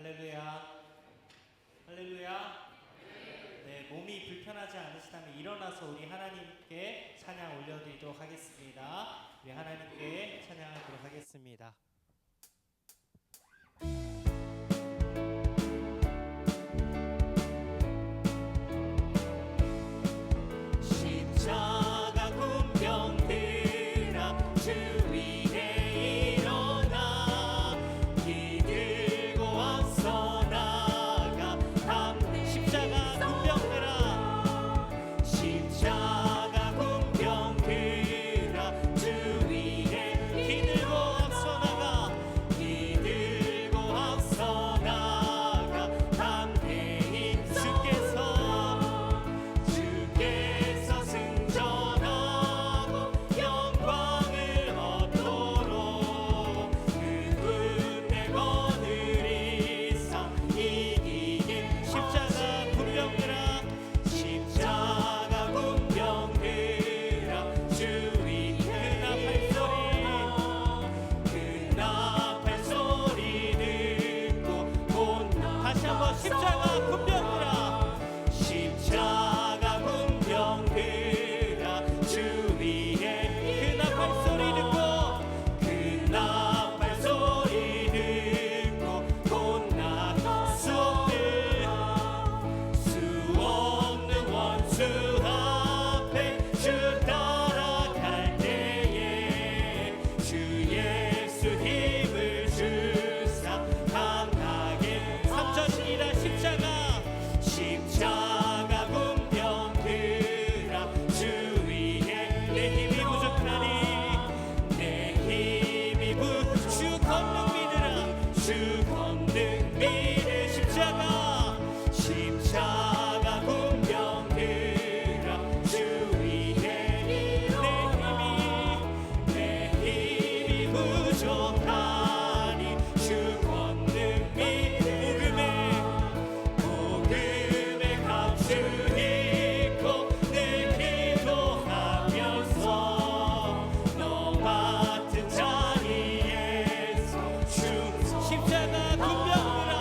할렐루야. 할렐루야. 네, 몸이 불편하지 않으시다면 일어나서 우리 하나님께 찬양 올려드리도록 하겠습니다. 우리 하나님께 찬양하도록 하겠습니다. 십자가 군병들아 주 위에 일어나 기 들고 앞서 나가 담대 십자가 군병들아 십자가 군병들아 주 위에 기 들고 앞서 나가 기 들고 앞서 나가 담대히 주께서 승전하고 영광을 얻도록 그분 내 거느리사 이기길 십자가 군병들아 십자가 군병들아 주 위에 그 나팔 소리 듣고 곧 다시 한번 십자가 군병들아 십자가 군병들아 주 위에 그 나팔 소리 듣고 그 나팔 소리 듣고 곧 나가 수 없는 원수 앞에 주 따라갈 때에 주 예수 힘을 주사 강하게 3절입니다. 십자가 군병들아 주 위에 내 힘이 부족하니 내 힘이 주 권능 믿으라 주 권능 믿으 십자가 군병들아 주 위에 내 힘이 부족하니 주 권능 믿으 복음의 값을 입고 늘 기도하면서 너 맡은 자리에서 십자가 군병들아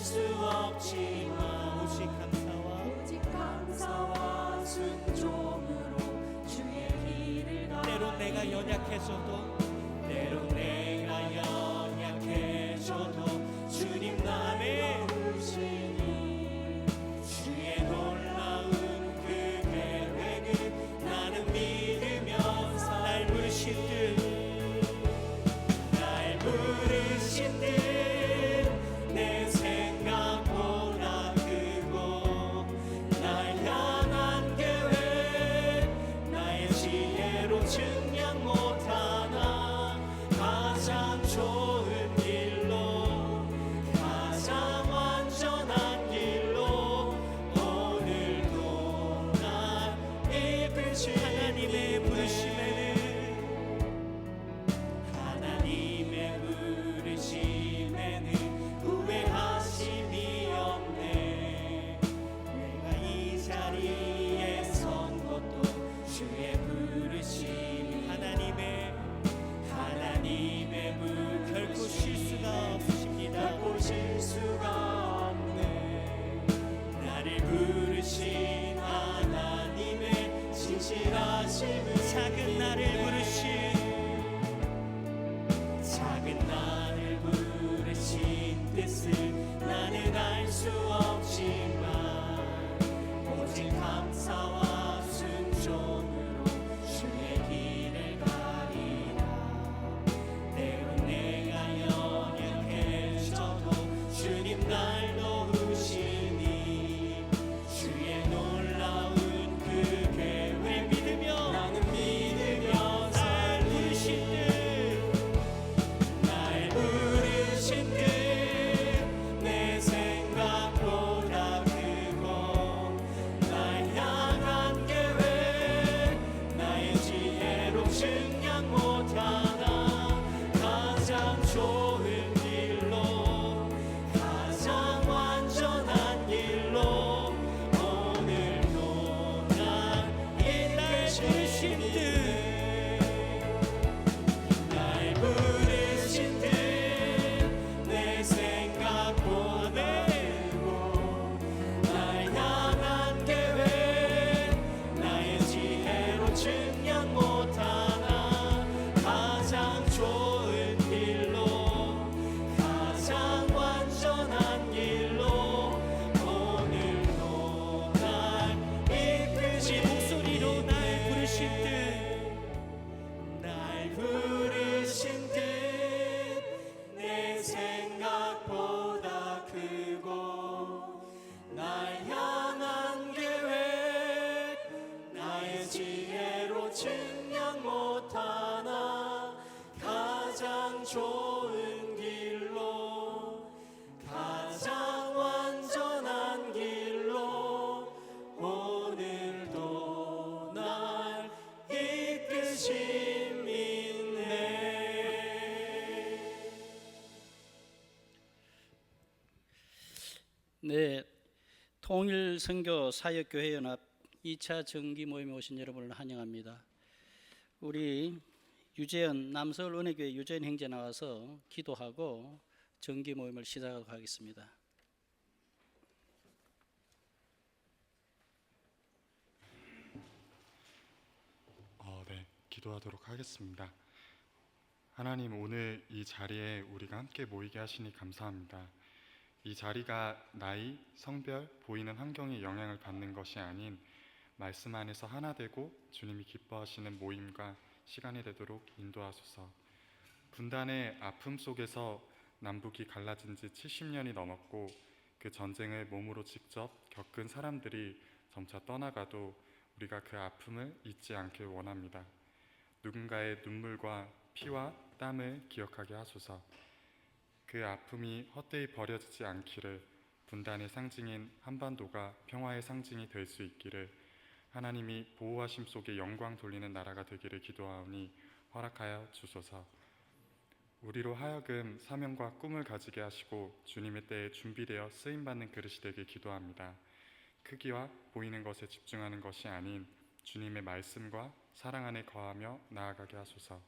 수 없지만 오직 감사와 순종으로 주의 길을 가리라. 때론 내가 연약해져도 주님 나를 부르시니 주의 놀라운 그 계획을 나는 믿으면서 날 부르신 듯 내 생각보다 크고 날 향한 계획 나의 지혜로 증량 못하나 가장 좋은 길로 가장 완전한 길로 오늘도 날 이끌시 하나님의 부르심에는 후회하심이 없네. 내가 이 자리에 선 것도 주의 부르심. 하나님의 결코 실수가 없으십니다. 결코 실수가 없네. 나를 부르신 하나님의 진실하심을 작은 나를 부르신 뜻을 나는 알 수 없지만 오직 감사와 순종으로 주의 길을 가리라. 때론 내가 연약해져도 주님 날 도우시니 주의 놀라운 그 계획 믿으며 나는 믿으며 날 부르신 듯 내 생각보다 크고 날 향한 계획 나의 지혜로 증량 못하나 가장 좋은 길로 가장 완전한 길로 오늘도 날 이끌신 날 부르신 듯 내 생각보다 크고 날 향한 계획 나의 지혜로 증량 못하나 가장 좋은 길로 가장 완전한 길로 오늘도 날 이끌신 목소리로 날 부르신 날 부르신 듯 내 생각보다 크고 날 향한 계획 나의 지혜로 증량 못하나 가장 좋은 길로 가장 완전한 길로 오늘도 날 이끄심 있네. 네, 통일선교 사역교회연합 2차 정기 모임에 오신 여러분을 환영합니다. 우리 유재현 남서울 은혜교회 유재현 형제 나와서 기도하고 정기 모임을 시작하도록 하겠습니다. 네, 기도하도록 하겠습니다. 하나님, 오늘 이 자리에 우리가 함께 모이게 하시니 감사합니다. 이 자리가 나이, 성별, 보이는 환경에 영향을 받는 것이 아닌 말씀 안에서 하나 되고 주님이 기뻐하시는 모임과 시간이 되도록 인도하소서. 분단의 아픔 속에서 남북이 갈라진 지 70년이 넘었고 그 전쟁을 몸으로 직접 겪은 사람들이 점차 떠나가도 우리가 그 아픔을 잊지 않길 원합니다. 누군가의 눈물과 피와 땀을 기억하게 하소서. 그 아픔이 헛되이 버려지지 않기를, 분단의 상징인 한반도가 평화의 상징이 될 수 있기를, 하나님이 보호하심 속에 영광 돌리는 나라가 되기를 기도하오니 허락하여 주소서. 우리로 하여금 사명과 꿈을 가지게 하시고 주님의 때에 준비되어 쓰임받는 그릇이 되길 기도합니다. 크기와 보이는 것에 집중하는 것이 아닌 주님의 말씀과 사랑 안에 거하며 나아가게 하소서.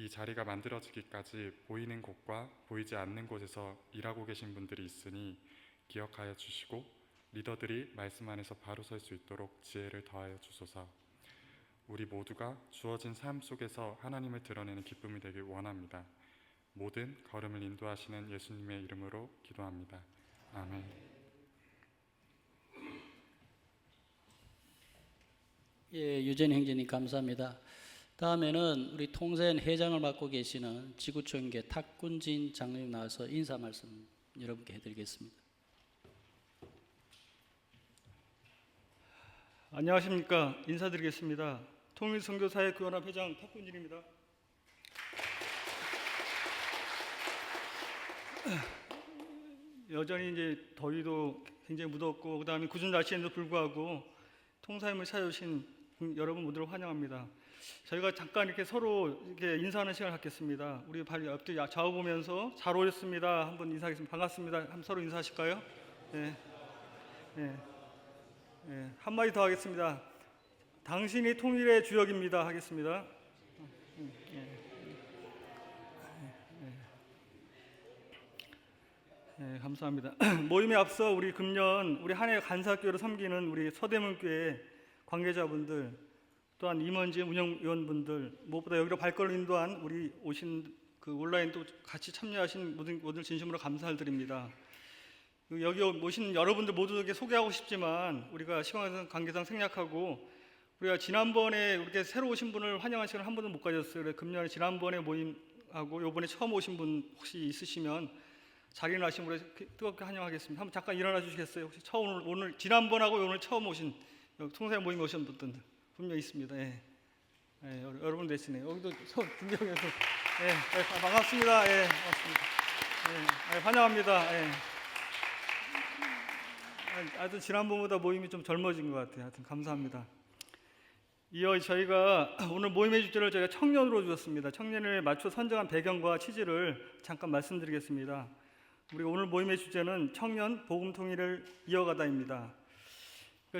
이 자리가 만들어지기까지 보이는 곳과 보이지 않는 곳에서 일하고 계신 분들이 있으니 기억하여 주시고 리더들이 말씀 안에서 바로 설 수 있도록 지혜를 더하여 주소서. 우리 모두가 주어진 삶 속에서 하나님을 드러내는 기쁨이 되길 원합니다. 모든 걸음을 인도하시는 예수님의 이름으로 기도합니다. 아멘. 예, 유재인 형제님 감사합니다. 다음에는 우리 통사연 회장을 맡고 계시는 지구촌계 탁군진 장로님 나와서 인사 말씀 여러분께 해드리겠습니다. 안녕하십니까. 인사드리겠습니다. 통일선교사역연합 회장 탁군진입니다. 여전히 이제 더위도 굉장히 무덥고 그다음에 궂은 날씨에도 불구하고 통사임을 찾아주신 여러분 모두를 환영합니다. 저희가 잠깐 이렇게 서로 이렇게 인사하는 시간을 갖겠습니다. 우리 발 옆뒤 좌우 보면서 잘 오셨습니다. 한번 인사하겠습니다. 반갑습니다. 한번 서로 인사하실까요? 네. 네. 네. 한마디 더 하겠습니다. 당신이 통일의 주역입니다. 하겠습니다. 네, 감사합니다. 모임에 앞서 우리 금년 우리 한 해 간사교회로 섬기는 우리 서대문교회 관계자분들, 또한 임원진 운영위원분들, 무엇보다 여기로 발걸음 인도한 우리 오신 그 온라인 또 같이 참여하신 모든 진심으로 감사를 드립니다. 여기 오신 여러분들 모두에게 소개하고 싶지만 우리가 시간 관계상 생략하고, 우리가 지난번에 이렇게 새로 오신 분을 환영한 시간을 한 번도 못 가졌어요. 그래서 금년에 지난번에 모임하고 요번에 처음 오신 분 혹시 있으시면 자리 나시면 우리 뜨겁게 환영하겠습니다. 한번 잠깐 일어나 주시겠어요? 혹시 오늘 지난번하고 오늘 처음 오신 통사연 모임에 오신 분들 분명 있습니다. 예. 예, 여러분 대신에 여기도 분명해서 반갑습니다. 예, 반갑습니다. 예, 환영합니다. 예. 하여튼 지난번보다 모임이 좀 젊어진 것 같아요. 하여튼 감사합니다. 이어 저희가 오늘 모임의 주제를 저희가 청년으로 주었습니다. 청년을 맞춰 선정한 배경과 취지를 잠깐 말씀드리겠습니다. 우리가 오늘 모임의 주제는 청년 복음 통일을 이어가다입니다.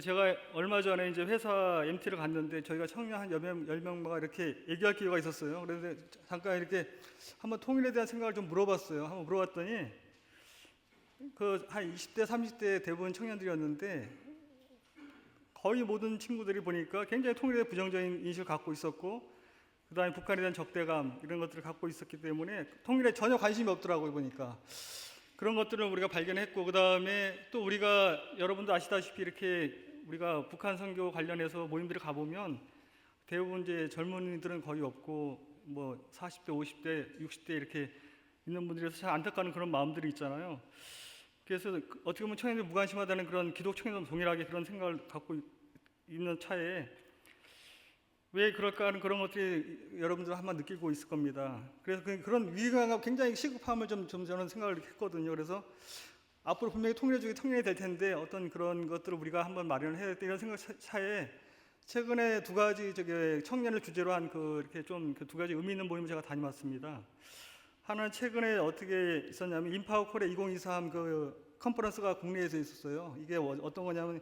제가 얼마 전에 이제 회사 MT를 갔는데 저희가 청년 한 10명마가 이렇게 얘기할 기회가 있었어요. 그래서 잠깐 이렇게 한번 통일에 대한 생각을 좀 물어봤어요. 한번 물어봤더니 그 한 20대, 30대 대부분 청년들이었는데 거의 모든 친구들이 보니까 굉장히 통일에 부정적인 인식을 갖고 있었고, 그 다음에 북한에 대한 적대감 이런 것들을 갖고 있었기 때문에 통일에 전혀 관심이 없더라고요. 보니까 그런 것들을 우리가 발견했고, 그 다음에 또 우리가 여러분도 아시다시피 이렇게 우리가 북한 선교 관련해서 모임들을 가보면 대부분 이제 젊은이들은 거의 없고 뭐 40대, 50대, 60대 이렇게 있는 분들이서 참 안타까운 그런 마음들이 있잖아요. 그래서 어떻게 보면 청년들이 무관심하다는 그런 기독 청년도 동일하게 그런 생각을 갖고 있는 차에 왜 그럴까 하는 그런 것들이 여러분들 한번 느끼고 있을 겁니다. 그래서 그런 위기감과 굉장히 시급함을 좀 저는 생각을 했거든요. 그래서 앞으로 분명히 통일이 될 텐데 어떤 그런 것들을 우리가 한번 마련을 해야 돼 이런 생각 차에 최근에 두 가지 청년을 주제로 한 이렇게 좀 두 가지 의미 있는 모임을 제가 다녀왔습니다. 하나는 최근에 어떻게 있었냐면 인파워콜의 2023 컨퍼런스가 국내에서 있었어요. 이게 어떤 거냐면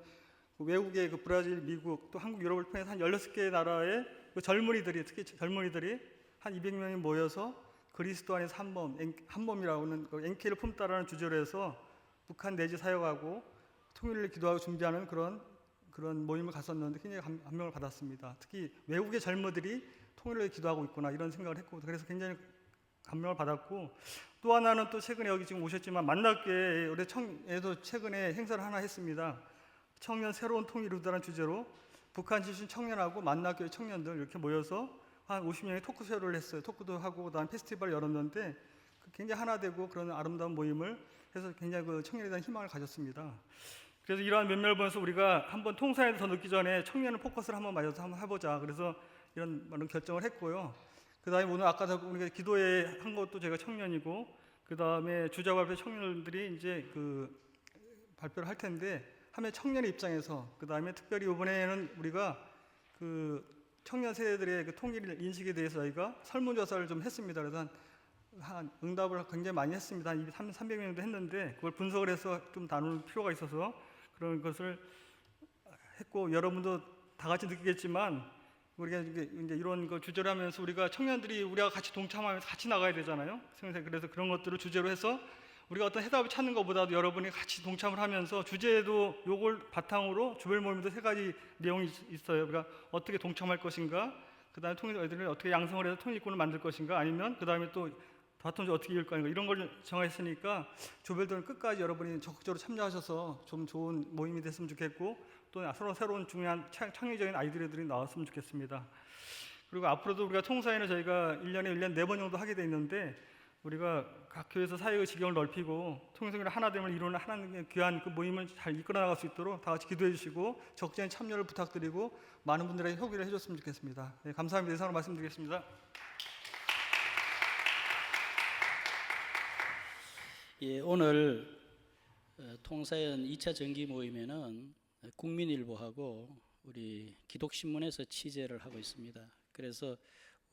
외국의 브라질, 미국, 또 한국, 유럽을 포함해서 한 16개 나라의 젊은이들이, 특히 젊은이들이 한 200명이 모여서 그리스도 안에서 한몸이라고 하는 NK를 품다라는 주제로 해서 북한 내지 사역하고 통일을 기도하고 준비하는 그런 모임을 갔었는데 굉장히 감명을 받았습니다. 특히 외국의 젊은이들이 통일을 기도하고 있구나 이런 생각을 했고, 그래서 굉장히 감명을 받았고, 또 하나는 또 최근에 여기 지금 오셨지만 만납교회 우리 청에도 최근에 행사를 하나 했습니다. 청년 새로운 통일을 이루다라는 주제로 북한 출신 청년하고 만납교회 청년들 이렇게 모여서 한 50명의 토크쇼를 했어요. 토크도 하고 그다음 페스티벌을 열었는데 굉장히 하나 되고 그런 아름다운 모임을 해서 굉장히 그 청년에 대한 희망을 가졌습니다. 그래서 이러한 면면을 보면서 우리가 한번 통사에 더 늦기 전에 청년을 포커스를 한번 맞아서 한번 해보자. 그래서 이런 결정을 했고요. 그 다음에 오늘 아까 우리가 기도회 한 것도 제가 청년이고, 그 다음에 주자 발표 청년들이 이제 발표를 할 텐데, 하면 청년의 입장에서, 그 다음에 특별히 이번에는 우리가 청년 세대들의 통일 인식에 대해서 저희가 설문조사를 좀 했습니다. 그래서 한 응답을 굉장히 많이 했습니다. 한 300명 정도 했는데, 그걸 분석을 해서 좀 나눌 필요가 있어서 그런 것을 했고, 여러분도 다 같이 느끼겠지만 우리가 이제 이런 거 주제로 하면서 우리가 청년들이 우리가 같이 동참하면서 같이 나가야 되잖아요. 그래서 그런 것들을 주제로 해서 우리가 어떤 해답을 찾는 것보다도 여러분이 같이 동참을 하면서 주제도 요걸 바탕으로 조별 모임도 3가지 내용이 있어요. 우리가 어떻게 동참할 것인가, 그다음에 애들을 어떻게 양성을 해서 통일권을 만들 것인가, 아니면 그다음에 또 바톤을 어떻게 이을 것인가, 이런 걸 정했으니까 조별들은 끝까지 여러분이 적극적으로 참여하셔서 좀 좋은 모임이 됐으면 좋겠고, 또 서로 새로운 중요한 창의적인 아이디어들이 나왔으면 좋겠습니다. 그리고 앞으로도 우리가 통사회는 저희가 1년에 4번 정도 하게 돼 있는데, 우리가 각 교회에서 사역의 지경을 넓히고 통일성교를 하나됨을 이루는 하나님의 귀한 그 모임을 잘 이끌어 나갈 수 있도록 다 같이 기도해 주시고 적극적인 참여를 부탁드리고 많은 분들에게 협의를 해줬으면 좋겠습니다. 네, 감사합니다. 이상으로 말씀드리겠습니다. 예, 오늘 통사연 2차 정기 모임에는 국민일보하고 우리 기독신문에서 취재를 하고 있습니다. 그래서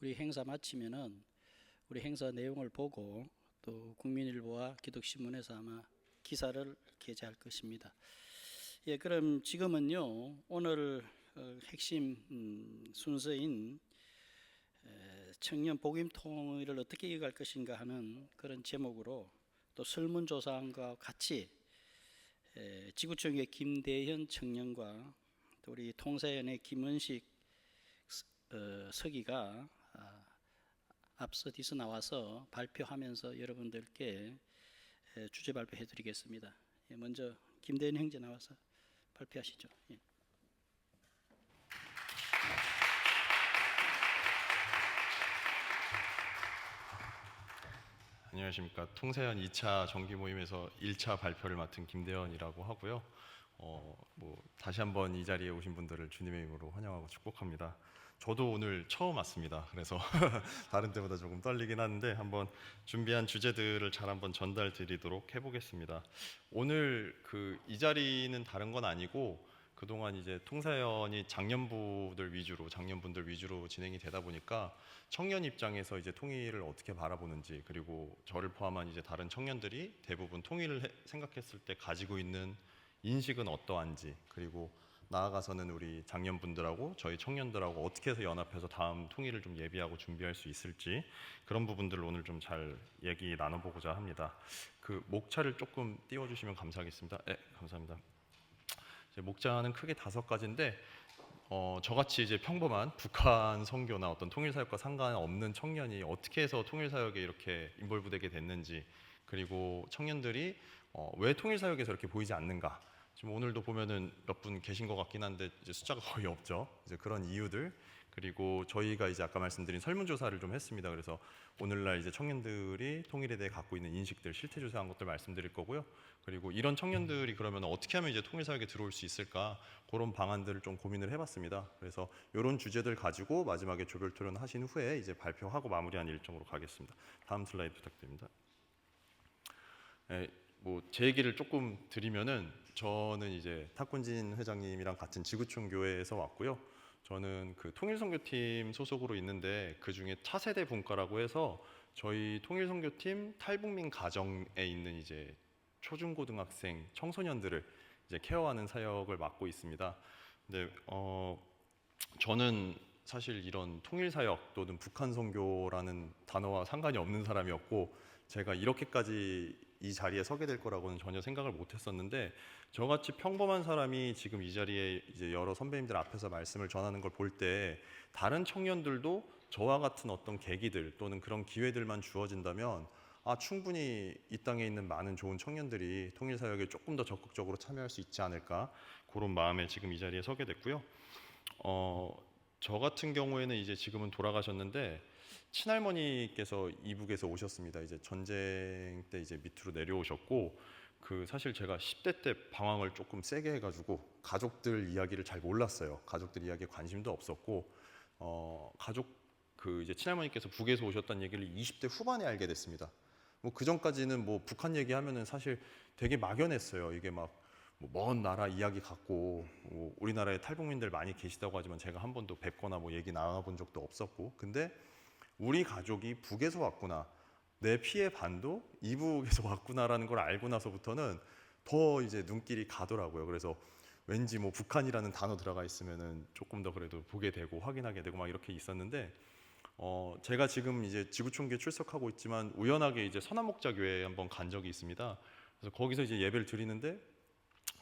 우리 행사 마치면은 우리 행사 내용을 보고 또 국민일보와 기독신문에서 아마 기사를 게재할 것입니다. 예, 그럼 지금은요, 오늘 핵심 순서인 청년 복임 통일을 어떻게 이어갈 것인가 하는 그런 제목으로 또 설문조사함과 같이 지구촌의 김대현 청년과 또 우리 통사연의 김은식 서기가 앞서 뒤서 나와서 발표하면서 여러분들께 주제 발표해 드리겠습니다. 예, 먼저 김대현 형제 나와서 발표하시죠. 예. 안녕하십니까. 통사연 2차 정기 모임에서 1차 발표를 맡은 김대현이라고 하고요. 다시 한번 이 자리에 오신 분들을 주님의 이름으로 환영하고 축복합니다. 저도 오늘 처음 왔습니다. 그래서 다른 때보다 조금 떨리긴 하는데 한번 준비한 주제들을 잘 한번 전달 드리도록 해보겠습니다. 오늘 이 자리는 다른 건 아니고 그동안 이제 통사연이 장년분들 위주로 진행이 되다 보니까 청년 입장에서 이제 통일을 어떻게 바라보는지, 그리고 저를 포함한 이제 다른 청년들이 대부분 통일을 생각했을 때 가지고 있는 인식은 어떠한지, 그리고 나아가서는 우리 장년분들하고 저희 청년들하고 어떻게 해서 연합해서 다음 통일을 좀 예비하고 준비할 수 있을지, 그런 부분들을 오늘 좀 잘 얘기 나눠보고자 합니다. 목차를 조금 띄워주시면 감사하겠습니다. 네, 감사합니다. 목차는 크게 5가지인데 저같이 이제 평범한 북한 선교나 어떤 통일 사역과 상관없는 청년이 어떻게 해서 통일 사역에 이렇게 인볼브되게 됐는지, 그리고 청년들이 왜 통일 사역에서 이렇게 보이지 않는가. 지금 오늘도 보면은 몇 분 계신 것 같긴 한데 이제 숫자가 거의 없죠. 이제 그런 이유들, 그리고 저희가 이제 아까 말씀드린 설문조사를 좀 했습니다. 그래서 오늘날 이제 청년들이 통일에 대해 갖고 있는 인식들, 실태 조사한 것들 말씀드릴 거고요. 그리고 이런 청년들이 그러면 어떻게 하면 이제 통일 사역에 들어올 수 있을까, 그런 방안들을 좀 고민을 해봤습니다. 그래서 이런 주제들 가지고 마지막에 조별 토론 하신 후에 이제 발표하고 마무리하는 일정으로 가겠습니다. 다음 슬라이드 부탁드립니다. 제 얘기를 조금 드리면은, 저는 이제 탁군진 회장님이랑 같은 지구촌 교회에서 왔고요. 저는 통일선교팀 소속으로 있는데 그 중에 차세대 분과라고 해서 저희 통일선교팀 탈북민 가정에 있는 이제 초중고등학생 청소년들을 이제 케어하는 사역을 맡고 있습니다. 근데 저는 사실 이런 통일 사역 또는 북한 선교라는 단어와 상관이 없는 사람이었고, 제가 이렇게까지 이 자리에 서게 될 거라고는 전혀 생각을 못 했었는데, 저같이 평범한 사람이 지금 이 자리에 이제 여러 선배님들 앞에서 말씀을 전하는 걸 볼 때, 다른 청년들도 저와 같은 어떤 계기들 또는 그런 기회들만 주어진다면 충분히 이 땅에 있는 많은 좋은 청년들이 통일 사역에 조금 더 적극적으로 참여할 수 있지 않을까, 그런 마음에 지금 이 자리에 서게 됐고요. 저 같은 경우에는 이제 지금은 돌아가셨는데 친할머니께서 이북에서 오셨습니다. 이제 전쟁 때 이제 밑으로 내려오셨고, 사실 제가 10대 때 방황을 조금 세게 해가지고 가족들 이야기를 잘 몰랐어요. 가족들 이야기에 관심도 없었고, 이제 친할머니께서 북에서 오셨다는 얘기를 20대 후반에 알게 됐습니다. 그 전까지는 북한 얘기하면은 사실 되게 막연했어요. 이게 먼 나라 이야기 같고, 우리나라에 탈북민들 많이 계시다고 하지만 제가 한 번도 뵙거나 얘기 나눠본 적도 없었고, 근데 우리 가족이 북에서 왔구나, 내 피의 반도 이북에서 왔구나라는 걸 알고 나서부터는 더 이제 눈길이 가더라고요. 그래서 왠지 뭐 북한이라는 단어 들어가 있으면은 조금 더 그래도 보게 되고 확인하게 되고 막 이렇게 있었는데 제가 지금 이제 지구촌교회 출석하고 있지만 우연하게 이제 선한목자교회에 한번 간 적이 있습니다. 그래서 거기서 이제 예배를 드리는데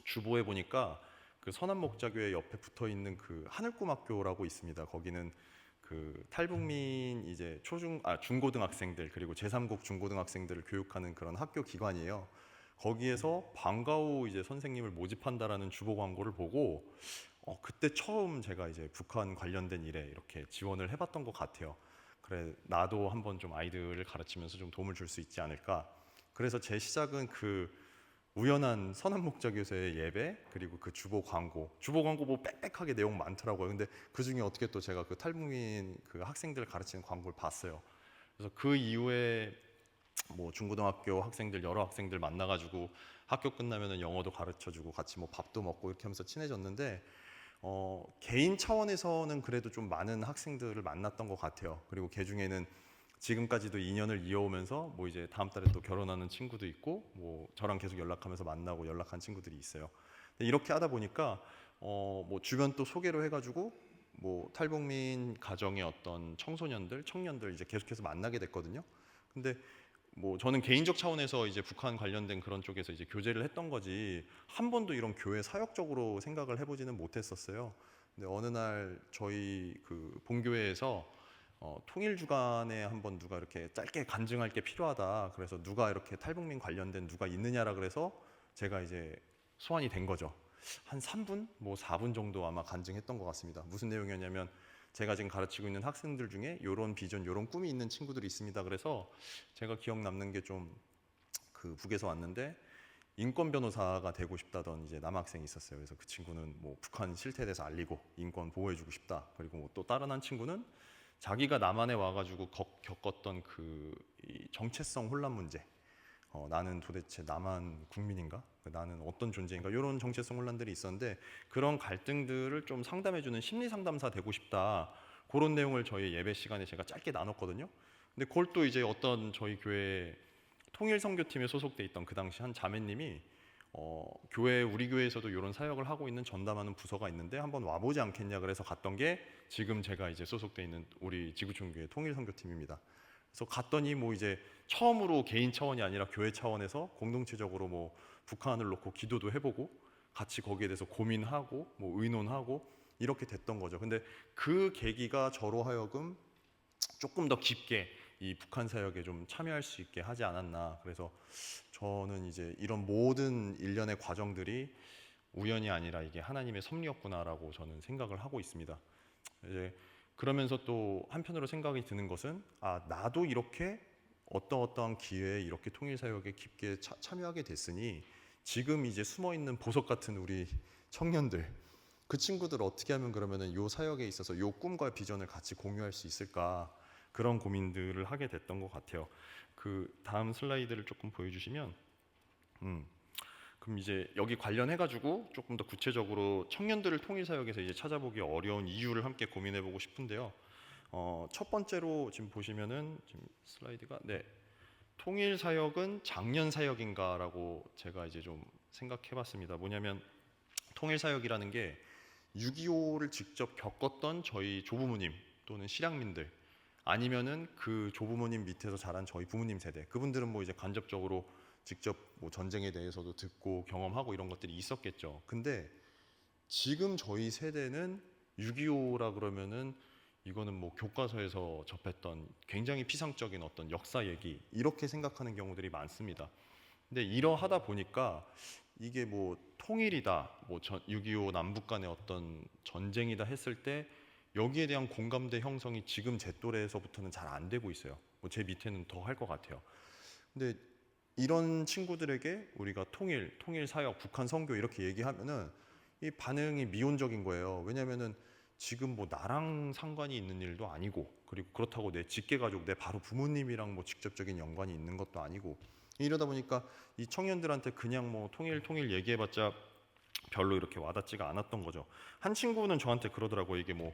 주보에 보니까 그 선한목자교회 옆에 붙어 있는 그 하늘꿈학교라고 있습니다. 거기는 그 탈북민 이제 중고등학생들 그리고 제3국 중고등학생들을 교육하는 그런 학교 기관이에요. 거기에서 방과후 이제 선생님을 모집한다라는 주보 광고를 보고 그때 처음 제가 이제 북한 관련된 일에 이렇게 지원을 해봤던 것 같아요. 그래 나도 한번 좀 아이들을 가르치면서 좀 도움을 줄 수 있지 않을까. 그래서 제 시작은 그 우연한 선한목자교회의 예배 그리고 그 주보 광고 뭐 빽빽하게 내용 많더라고요. 근데 그 중에 어떻게 또 제가 그 탈북민 그 학생들을 가르치는 광고를 봤어요. 그래서 그 이후에 뭐 중고등학교 학생들 여러 학생들 만나가지고 학교 끝나면은 영어도 가르쳐주고 같이 뭐 밥도 먹고 이렇게 하면서 친해졌는데 개인 차원에서는 그래도 좀 많은 학생들을 만났던 것 같아요. 그리고 그 중에는 지금까지도 인연을 이어오면서 뭐 이제 다음 달에 또 결혼하는 친구도 있고 뭐 저랑 계속 연락하면서 만나고 연락한 친구들이 있어요. 근데 이렇게 하다 보니까 뭐 주변 또 소개로 해가지고 뭐 탈북민 가정의 어떤 청소년들, 청년들 이제 계속해서 만나게 됐거든요. 근데 뭐 저는 개인적 차원에서 이제 북한 관련된 그런 쪽에서 이제 교제를 했던 거지 한 번도 이런 교회 사역적으로 생각을 해보지는 못했었어요. 근데 어느 날 저희 그 본교회에서 통일 주간에 한번 누가 이렇게 짧게 간증할 게 필요하다. 그래서 누가 이렇게 탈북민 관련된 누가 있느냐라 그래서 제가 이제 소환이 된 거죠. 한 3분, 뭐 4분 정도 아마 간증했던 것 같습니다. 무슨 내용이었냐면 제가 지금 가르치고 있는 학생들 중에 이런 비전, 이런 꿈이 있는 친구들이 있습니다. 그래서 제가 기억 남는 게 좀 그 북에서 왔는데 인권 변호사가 되고 싶다던 이제 남학생이 있었어요. 그래서 그 친구는 뭐 북한 실태에 대해서 알리고 인권 보호해주고 싶다. 그리고 뭐 또 다른 한 친구는 자기가 남한에 와가지고 겪었던 이 정체성 혼란 문제. 나는 도대체 남한 국민인가? 나는 어떤 존재인가? 이런 정체성 혼란들이 있었는데 그런 갈등들을 좀 상담해주는 심리 상담사 되고 싶다. 그런 내용을 저희 예배 시간에 제가 짧게 나눴거든요. 근데 그걸 또 이제 어떤 저희 교회 통일 선교팀에 소속돼 있던 그 당시 한 자매님이 우리 교회에서도 이런 사역을 하고 있는 전담하는 부서가 있는데 한번 와보지 않겠냐 그래서 갔던 게 지금 제가 이제 소속돼 있는 우리 지구촌교회 통일 선교팀입니다. 그래서 갔더니 뭐 이제 처음으로 개인 차원이 아니라 교회 차원에서 공동체적으로 뭐 북한을 놓고 기도도 해보고 같이 거기에 대해서 고민하고 뭐 의논하고 이렇게 됐던 거죠. 근데 그 계기가 저로 하여금 조금 더 깊게 이 북한 사역에 좀 참여할 수 있게 하지 않았나. 그래서 저는 이제 이런 모든 일련의 과정들이 우연이 아니라 이게 하나님의 섭리였구나라고 저는 생각을 하고 있습니다. 이제 그러면서 또 한편으로 생각이 드는 것은 나도 이렇게 어떠한 기회에 이렇게 통일 사역에 깊게 참여하게 됐으니 지금 이제 숨어 있는 보석 같은 우리 청년들 그 친구들 어떻게 하면 그러면은 요 사역에 있어서 요 꿈과 비전을 같이 공유할 수 있을까 그런 고민들을 하게 됐던 것 같아요. 그 다음 슬라이드를 조금 보여주시면 그럼 이제 여기 관련해가지고 조금 더 구체적으로 청년들을 통일 사역에서 이제 찾아보기 어려운 이유를 함께 고민해보고 싶은데요. 첫 번째로 지금 보시면은 지금 슬라이드가 통일 사역은 장년 사역인가라고 제가 이제 좀 생각해봤습니다. 뭐냐면 통일 사역이라는 게 6.25를 직접 겪었던 저희 조부모님 또는 실향민들 아니면은 그 조부모님 밑에서 자란 저희 부모님 세대 그분들은 뭐 이제 간접적으로 직접 뭐 전쟁에 대해서도 듣고 경험하고 이런 것들이 있었겠죠. 근데 지금 저희 세대는 6.25라 그러면은 이거는 뭐 교과서에서 접했던 굉장히 피상적인 어떤 역사 얘기 이렇게 생각하는 경우들이 많습니다. 근데 이러하다 보니까 이게 뭐 통일이다, 뭐 6.25 남북 간의 어떤 전쟁이다 했을 때 여기에 대한 공감대 형성이 지금 제 또래에서부터는 잘 안 되고 있어요. 뭐 제 밑에는 더 할 것 같아요. 근데 이런 친구들에게 우리가 통일 사역, 북한 선교 이렇게 얘기하면은 이 반응이 미온적인 거예요. 왜냐면은 지금 뭐 나랑 상관이 있는 일도 아니고 그리고 그렇다고 내 직계 가족, 내 바로 부모님이랑 뭐 직접적인 연관이 있는 것도 아니고 이러다 보니까 이 청년들한테 그냥 뭐 통일 얘기해봤자 별로 이렇게 와닿지가 않았던 거죠. 한 친구는 저한테 그러더라고요. 이게 뭐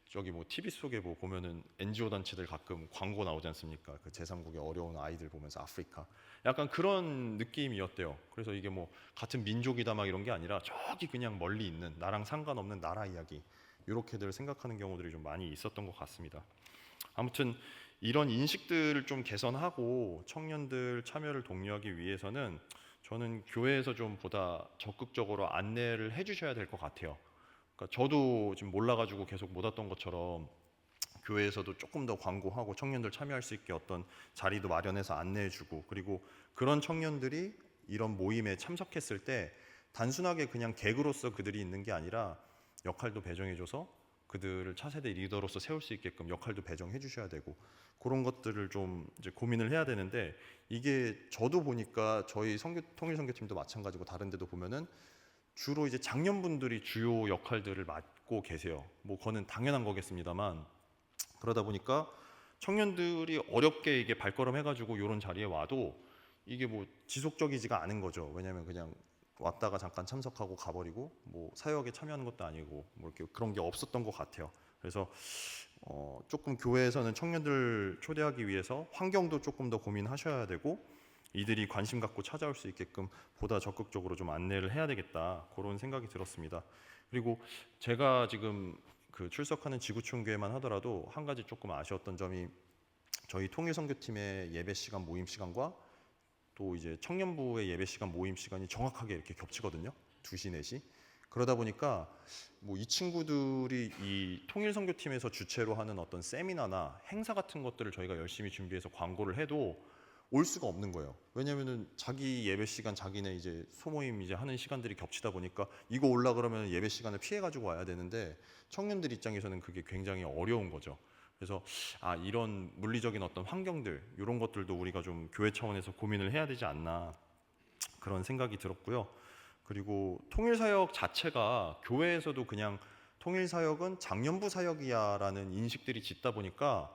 저기 뭐 TV 속에 뭐 보면은 NGO 단체들 가끔 광고 나오지 않습니까? 그 제3국의 어려운 아이들 보면서 아프리카 약간 그런 느낌이었대요. 그래서 이게 뭐 같은 민족이다 막 이런 게 아니라 저기 그냥 멀리 있는 나랑 상관없는 나라 이야기 이렇게들 생각하는 경우들이 좀 많이 있었던 것 같습니다. 아무튼 이런 인식들을 좀 개선하고 청년들 참여를 독려하기 위해서는 저는 교회에서 좀 보다 적극적으로 안내를 해주셔야 될 것 같아요. 그러니까 저도 지금 몰라가지고 계속 못 왔던 것처럼 교회에서도 조금 더 광고하고 청년들 참여할 수 있게 어떤 자리도 마련해서 안내해주고, 그리고 그런 청년들이 이런 모임에 참석했을 때 단순하게 그냥 개그로서 그들이 있는 게 아니라 역할도 배정해줘서 그들을 차세대 리더로서 세울 수 있게끔 역할도 배정해 주셔야 되고, 그런 것들을 좀 이제 고민을 해야 되는데, 이게 저도 보니까 저희 통일선교팀도 마찬가지고 다른 데도 보면은 주로 이제 장년분들이 주요 역할들을 맡고 계세요. 뭐 그거는 당연한 거겠습니다만, 그러다 보니까 청년들이 어렵게 이게 발걸음해가지고 이런 자리에 와도 이게 뭐 지속적이지가 않은 거죠. 왜냐하면 그냥 왔다가 잠깐 참석하고 가버리고 뭐 사역에 참여하는 것도 아니고 뭐 이렇게 그런 게 없었던 것 같아요. 그래서 조금 교회에서는 청년들 초대하기 위해서 환경도 조금 더 고민하셔야 되고, 이들이 관심 갖고 찾아올 수 있게끔 보다 적극적으로 좀 안내를 해야 되겠다, 그런 생각이 들었습니다. 그리고 제가 지금 그 출석하는 지구촌교회만 하더라도 한 가지 조금 아쉬웠던 점이, 저희 통일선교팀의 예배 시간 모임 시간과 또 이제 청년부의 예배 시간 모임 시간이 정확하게 이렇게 겹치거든요. 2시, 4시. 그러다 보니까 뭐 이 친구들이 이 통일선교팀에서 주최로 하는 어떤 세미나나 행사 같은 것들을 저희가 열심히 준비해서 광고를 해도 올 수가 없는 거예요. 왜냐면은 자기 예배 시간, 자기네 이제 소모임 이제 하는 시간들이 겹치다 보니까 이거 올라 그러면 예배 시간을 피해 가지고 와야 되는데, 청년들 입장에서는 그게 굉장히 어려운 거죠. 그래서 이런 물리적인 어떤 환경들, 이런 것들도 우리가 좀 교회 차원에서 고민을 해야 되지 않나, 그런 생각이 들었고요. 그리고 통일사역 자체가 교회에서도 그냥 통일사역은 장년부 사역이야라는 인식들이 짙다 보니까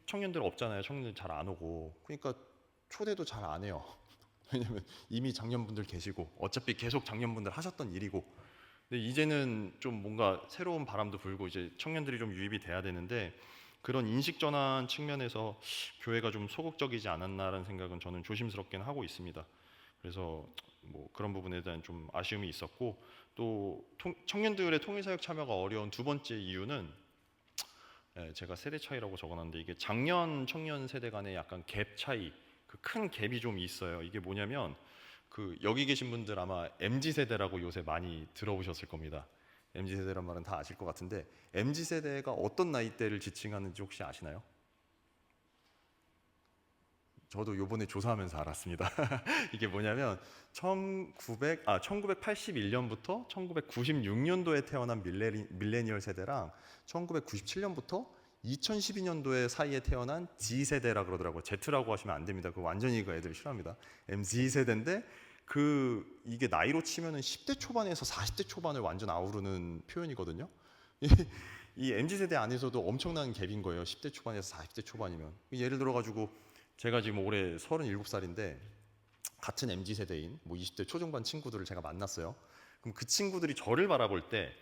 청년들 없잖아요. 청년들 잘 안 오고, 그러니까 초대도 잘 안 해요. 왜냐면 이미 장년분들 계시고 어차피 계속 장년분들 하셨던 일이고. 근데 이제는 좀 뭔가 새로운 바람도 불고 이제 청년들이 좀 유입이 돼야 되는데, 그런 인식 전환 측면에서 교회가 좀 소극적이지 않았나라는 생각은 저는 조심스럽게는 하고 있습니다. 그래서 뭐 그런 부분에 대한 좀 아쉬움이 있었고, 또 청년들의 통일사역 참여가 어려운 두 번째 이유는, 제가 세대 차이라고 적어놨는데 이게 작년 청년 세대 간의 약간 갭 차이, 그 큰 갭이 좀 있어요. 이게 뭐냐면, 그 여기 계신 분들 아마 MZ 세대라고 요새 많이 들어보셨을 겁니다. MZ 세대란 말은 다 아실 것 같은데, MZ 세대가 어떤 나이대를 지칭하는지 혹시 아시나요? 저도 요번에 조사하면서 알았습니다. 이게 뭐냐면 1981년부터 1996년도에 태어난 밀레니얼 세대랑 1997년부터 2012년도에 사이에 태어난 G세대라 그러더라고요. Z라고 하시면 안 됩니다. 그 완전히 그 애들 싫어합니다. MZ세대인데 이게 나이로 치면은 10대 초반에서 40대 초반을 완전 아우르는 표현이거든요. 이 MZ세대 안에서도 엄청난 갭인 거예요. 10대 초반에서 40대 초반이면. 예를 들어 가지고 제가 지금 올해 37살인데 같은 MZ세대인 뭐 20대 초중반 친구들을 제가 만났어요. 그럼 그 친구들이 저를 바라볼 때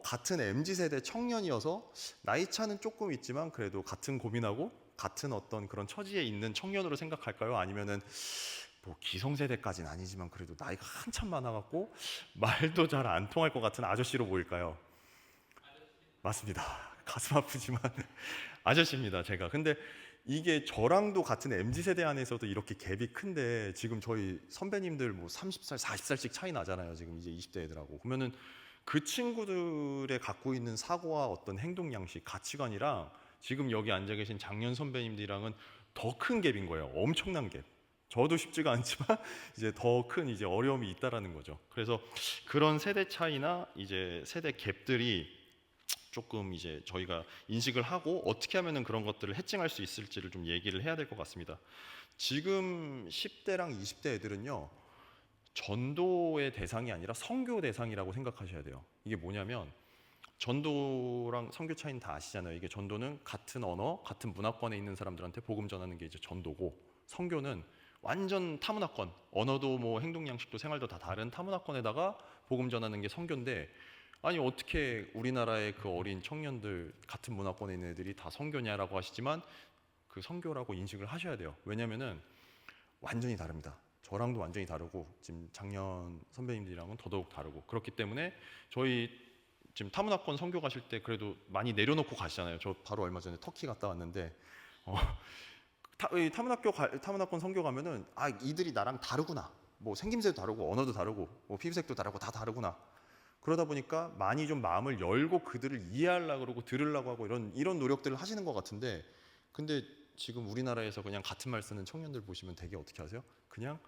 같은 MZ세대 청년이어서 나이 차는 조금 있지만 그래도 같은 고민하고 같은 어떤 그런 처지에 있는 청년으로 생각할까요? 아니면은 뭐 기성세대까지는 아니지만 그래도 나이가 한참 많아갖고 말도 잘 안 통할 것 같은 아저씨로 보일까요? 맞습니다. 가슴 아프지만 아저씨입니다, 제가. 근데 이게 저랑도 같은 MZ세대 안에서도 이렇게 갭이 큰데, 지금 저희 선배님들 뭐 30살, 40살씩 차이 나잖아요. 지금 이제 20대 애들하고. 그러면은 그 친구들의 갖고 있는 사고와 어떤 행동 양식, 가치관이랑 지금 여기 앉아 계신 장년 선배님들이랑은 더 큰 갭인 거예요. 엄청난 갭. 저도 쉽지가 않지만 이제 더 큰 이제 어려움이 있다라는 거죠. 그래서 그런 세대 차이나 이제 세대 갭들이 조금 이제 저희가 인식을 하고 어떻게 하면은 그런 것들을 해칭할 수 있을지를 좀 얘기를 해야 될 것 같습니다. 지금 10대랑 20대 애들은요, 전도의 대상이 아니라 선교 대상이라고 생각하셔야 돼요. 이게 뭐냐면, 전도랑 선교 차이는 다 아시잖아요. 이게 전도는 같은 언어, 같은 문화권에 있는 사람들한테 복음 전하는 게 이제 전도고, 선교는 완전 타문화권, 언어도 뭐 행동 양식도 생활도 다 다른 타문화권에다가 복음 전하는 게 선교인데, 아니 어떻게 우리나라의 그 어린 청년들 같은 문화권에 있는 애들이 다 선교냐라고 하시지만 그 선교라고 인식을 하셔야 돼요. 왜냐면은 완전히 다릅니다. 저랑도 완전히 다르고 지금 작년 선배님들이랑은 더더욱 다르고 그렇기 때문에 저희 지금 타문화권 선교 가실 때 그래도 많이 내려놓고 가시잖아요. 저 바로 얼마 전에 터키 갔다 왔는데 타문화권 선교 가면은 아 이들이 나랑 다르구나. 뭐 생김새도 다르고 언어도 다르고 뭐 피부색도 다르고 다 다르구나. 그러다 보니까 많이 좀 마음을 열고 그들을 이해하려고 그러고 들으려고 하고 이런 노력들을 하시는 것 같은데 근데 지금 우리나라에서 그냥 같은 말 쓰는 청년들 보시면 되게 어떻게 하세요? 그냥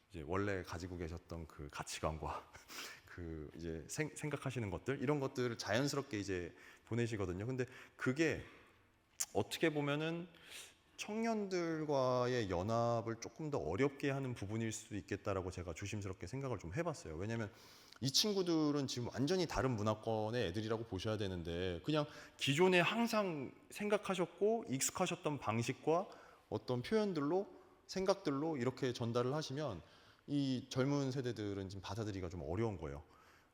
이제 원래 가지고 계셨던 그 가치관과 그 이제 생각하시는 것들 이런 것들을 자연스럽게 이제 보내시거든요. 근데 그게 어떻게 보면은 청년들과의 연합을 조금 더 어렵게 하는 부분일 수도 있겠다라고 제가 조심스럽게 생각을 좀 해봤어요. 왜냐하면 이 친구들은 지금 완전히 다른 문화권의 애들이라고 보셔야 되는데 그냥 기존에 항상 생각하셨고 익숙하셨던 방식과 어떤 표현들로 생각들로 이렇게 전달을 하시면 이 젊은 세대들은 지금 받아들이기가 좀 어려운 거예요.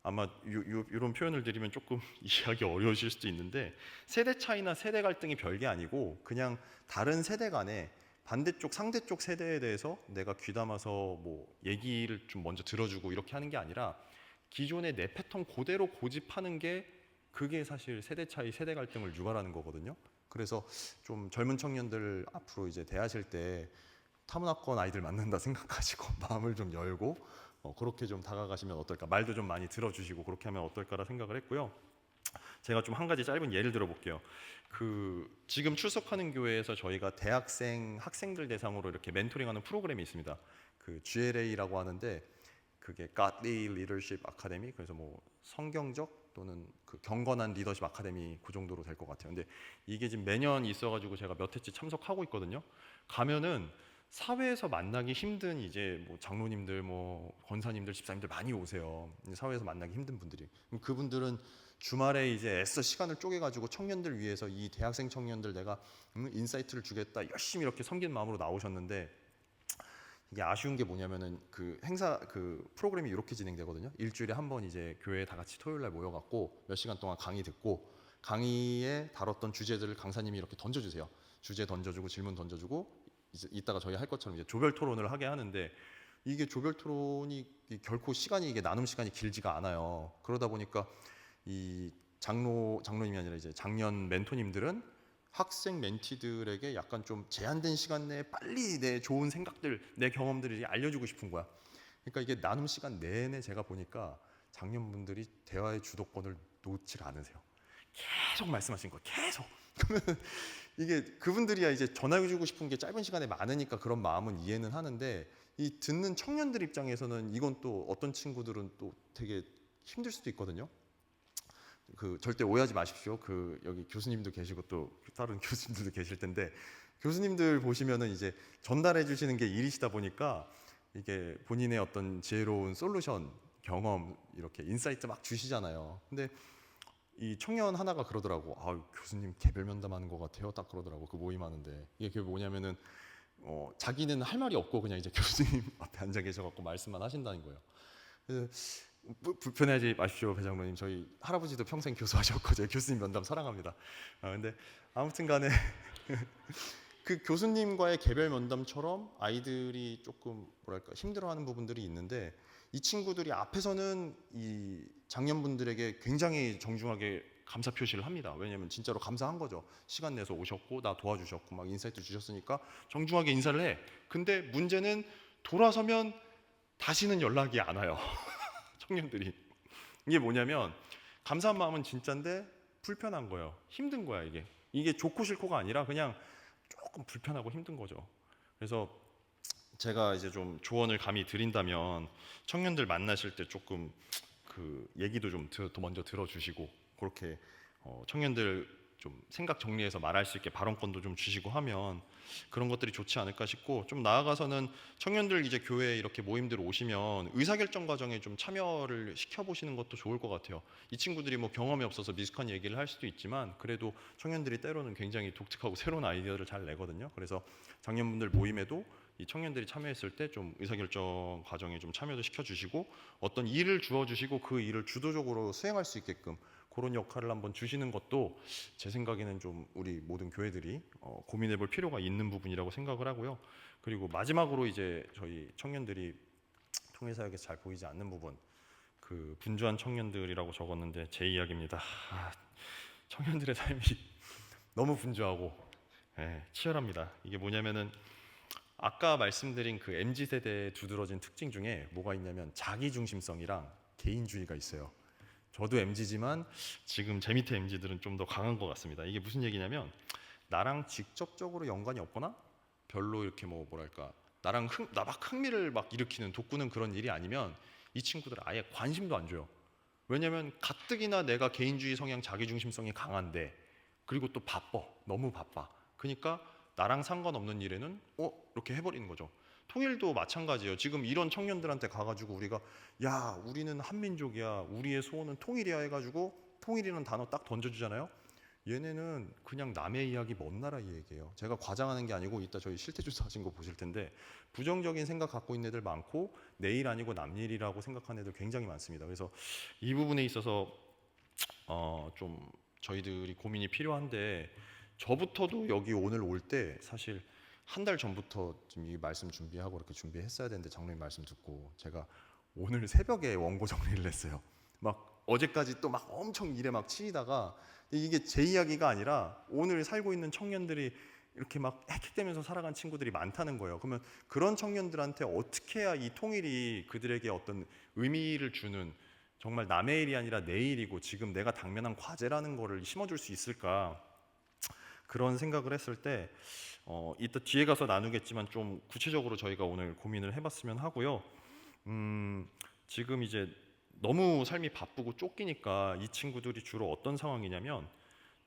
아마 이런 표현을 드리면 조금 이해하기 어려우실 수도 있는데 세대 차이나 세대 갈등이 별게 아니고 그냥 다른 세대 간에 반대쪽 상대쪽 세대에 대해서 내가 귀담아서 뭐 얘기를 좀 먼저 들어주고 이렇게 하는 게 아니라 기존의 내 패턴 그대로 고집하는 게 그게 사실 세대 차이 세대 갈등을 유발하는 거거든요. 그래서 좀 젊은 청년들 앞으로 이제 대하실 때 타문화권 아이들 만난다 생각하시고 마음을 좀 열고 그렇게 좀 다가가시면 어떨까, 말도 좀 많이 들어주시고 그렇게 하면 어떨까라 생각을 했고요. 제가 좀 한 가지 짧은 예를 들어볼게요. 그 지금 출석하는 교회에서 저희가 학생들 대상으로 이렇게 멘토링하는 프로그램이 있습니다. 그 GLA라고 하는데 그게 Godly Leadership Academy, 그래서 뭐 성경적 또는 그 경건한 리더십 아카데미 그 정도로 될 것 같아요. 근데 이게 지금 매년 있어가지고 제가 몇 회째 참석하고 있거든요. 가면은 사회에서 만나기 힘든 이제 뭐 장로님들, 뭐 권사님들, 집사님들 많이 오세요. 사회에서 만나기 힘든 분들이. 그분들은 주말에 이제 애써 시간을 쪼개가지고 청년들 위해서 이 대학생 청년들 내가 인사이트를 주겠다 열심히 이렇게 섬긴 마음으로 나오셨는데 이게 아쉬운 게 뭐냐면은 그 행사 그 프로그램이 이렇게 진행되거든요. 일주일에 한 번 이제 교회에 다 같이 토요일 날 모여갖고 몇 시간 동안 강의 듣고 강의에 다뤘던 주제들을 강사님이 이렇게 던져주세요. 주제 던져주고 질문 던져주고 이제 이따가 저희 할 것처럼 이제 조별 토론을 하게 하는데 이게 조별 토론이 결코 시간이 이게 나눔 시간이 길지가 않아요. 그러다 보니까 이 장로님이 아니라 이제 장년 멘토님들은 학생 멘티들에게 약간 좀 제한된 시간 내에 빨리 내 좋은 생각들, 내 경험들을 알려주고 싶은 거야. 그러니까 이게 나눔 시간 내내 제가 보니까 장년분들이 대화의 주도권을 놓질 않으세요. 계속 말씀하시는 거예요. 계속. 그러면 이게 그분들이야 이제 전해주고 싶은 게 짧은 시간에 많으니까 그런 마음은 이해는 하는데 이 듣는 청년들 입장에서는 이건 또 어떤 친구들은 또 되게 힘들 수도 있거든요. 그 절대 오해하지 마십시오. 그 여기 교수님도 계시고 또 다른 교수님들도 계실 텐데 교수님들 보시면은 이제 전달해 주시는 게 일이시다 보니까 이게 본인의 어떤 지혜로운 솔루션, 경험 이렇게 인사이트 막 주시잖아요. 근데 이 청년 하나가 그러더라고. 아, 교수님 개별 면담하는 것 같아요. 딱 그러더라고. 그 모임하는데 이게 그게 뭐냐면은 자기는 할 말이 없고 그냥 이제 교수님 앞에 앉아 계셔갖고 말씀만 하신다는 거예요. 그래서 불편해하지 마십시오, 배장로님. 저희 할아버지도 평생 교수하셨고 저희 교수님 면담 사랑합니다. 근데 아무튼간에 그 교수님과의 개별 면담처럼 아이들이 조금 뭐랄까 힘들어하는 부분들이 있는데 이 친구들이 앞에서는 이 장년분들에게 굉장히 정중하게 감사 표시를 합니다. 왜냐하면 진짜로 감사한 거죠. 시간 내서 오셨고 나 도와주셨고 막 인사이트 주셨으니까 정중하게 인사를 해. 근데 문제는 돌아서면 다시는 연락이 안 와요. 청년들이. 이게 뭐냐면 감사한 마음은 진짠데 불편한 거예요. 힘든 거야 이게. 이게 좋고 싫고가 아니라 그냥 조금 불편하고 힘든 거죠. 그래서 제가 이제 좀 조언을 감히 드린다면 청년들 만나실 때 조금 그 얘기도 좀 먼저 들어주시고 그렇게 청년들 좀 생각 정리해서 말할 수 있게 발언권도 좀 주시고 하면 그런 것들이 좋지 않을까 싶고 좀 나아가서는 청년들 이제 교회에 이렇게 모임들 오시면 의사결정 과정에 좀 참여를 시켜보시는 것도 좋을 것 같아요. 이 친구들이 뭐 경험이 없어서 미숙한 얘기를 할 수도 있지만 그래도 청년들이 때로는 굉장히 독특하고 새로운 아이디어를 잘 내거든요. 그래서 장년분들 모임에도 이 청년들이 참여했을 때 좀 의사결정 과정에 좀 참여도 시켜주시고 어떤 일을 주어주시고 그 일을 주도적으로 수행할 수 있게끔 그런 역할을 한번 주시는 것도 제 생각에는 좀 우리 모든 교회들이 고민해볼 필요가 있는 부분이라고 생각을 하고요. 그리고 마지막으로 이제 저희 청년들이 통일사역에서 잘 보이지 않는 부분, 그 분주한 청년들이라고 적었는데 제 이야기입니다. 청년들의 삶이 너무 분주하고 치열합니다. 이게 뭐냐면은 아까 말씀드린 그 MZ세대의 두드러진 특징 중에 뭐가 있냐면 자기중심성이랑 개인주의가 있어요. 저도 MZ지만 지금 제 밑에 MZ들은 좀 더 강한 것 같습니다. 이게 무슨 얘기냐면 나랑 직접적으로 연관이 없거나 별로 이렇게 뭐랄까 나 막 흥미를 막 일으키는 돋구는 그런 일이 아니면 이 친구들은 아예 관심도 안 줘요. 왜냐면 가뜩이나 내가 개인주의 성향 자기중심성이 강한데 그리고 또 바빠. 너무 바빠. 그러니까 나랑 상관없는 일에는 이렇게 해버리는 거죠. 통일도 마찬가지예요. 지금 이런 청년들한테 가가지고 우리가 야 우리는 한민족이야 우리의 소원은 통일이야 해가지고 통일이라는 단어 딱 던져주잖아요. 얘네는 그냥 남의 이야기 먼 나라 얘기예요. 제가 과장하는 게 아니고 이따 저희 실태조사 하신 거 보실 텐데 부정적인 생각 갖고 있는 애들 많고 내일 아니고 남일이라고 생각하는 애들 굉장히 많습니다. 그래서 이 부분에 있어서 좀 저희들이 고민이 필요한데 저부터도 여기 오늘 올 때 사실 한 달 전부터 지금 이 말씀 준비하고 이렇게 준비했어야 되는데 장로님 말씀 듣고 제가 오늘 새벽에 원고 정리를 했어요. 막 어제까지 또 막 엄청 일에 막 치이다가 이게 제 이야기가 아니라 오늘 살고 있는 청년들이 이렇게 막 헥헥대면서 살아간 친구들이 많다는 거예요. 그러면 그런 청년들한테 어떻게 해야 이 통일이 그들에게 어떤 의미를 주는 정말 남의 일이 아니라 내 일이고 지금 내가 당면한 과제라는 거를 심어줄 수 있을까 그런 생각을 했을 때 이따 뒤에 가서 나누겠지만 좀 구체적으로 저희가 오늘 고민을 해봤으면 하고요. 지금 이제 너무 삶이 바쁘고 쫓기니까 이 친구들이 주로 어떤 상황이냐면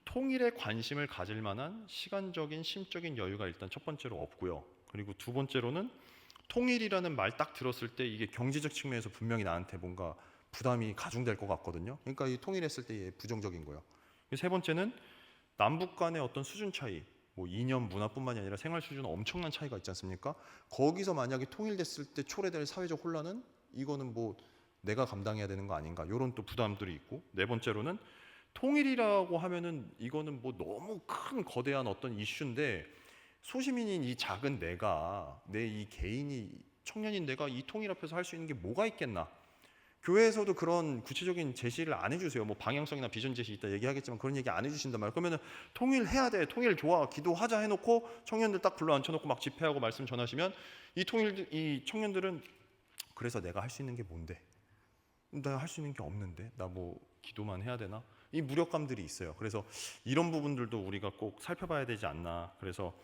통일에 관심을 가질 만한 시간적인 심적인 여유가 일단 첫 번째로 없고요. 그리고 두 번째로는 통일이라는 말 딱 들었을 때 이게 경제적 측면에서 분명히 나한테 뭔가 부담이 가중될 것 같거든요. 그러니까 이 통일했을 때 부정적인 거예요. 세 번째는 남북 간의 어떤 수준 차이, 뭐 이념, 문화뿐만이 아니라 생활 수준은 엄청난 차이가 있지 않습니까? 거기서 만약에 통일됐을 때 초래될 사회적 혼란은 이거는 뭐 내가 감당해야 되는 거 아닌가 이런 또 부담들이 있고 네 번째로는 통일이라고 하면은 이거는 뭐 너무 큰 거대한 어떤 이슈인데 소시민인 이 작은 내가 내 이 개인이 청년인 내가 이 통일 앞에서 할 수 있는 게 뭐가 있겠나? 교회에서도 그런 구체적인 제시를 안 해주세요. 뭐 방향성이나 비전 제시 이따 얘기하겠지만 그런 얘기 안 해주신단 말이에요. 그러면은 통일해야 돼, 통일 좋아, 기도하자 해놓고 청년들 딱 불러 앉혀놓고 막 집회하고 말씀 전하시면 이 청년들은 그래서 내가 할 수 있는 게 뭔데? 나 할 수 있는 게 없는데 나 뭐 기도만 해야 되나? 이 무력감들이 있어요. 그래서 이런 부분들도 우리가 꼭 살펴봐야 되지 않나. 그래서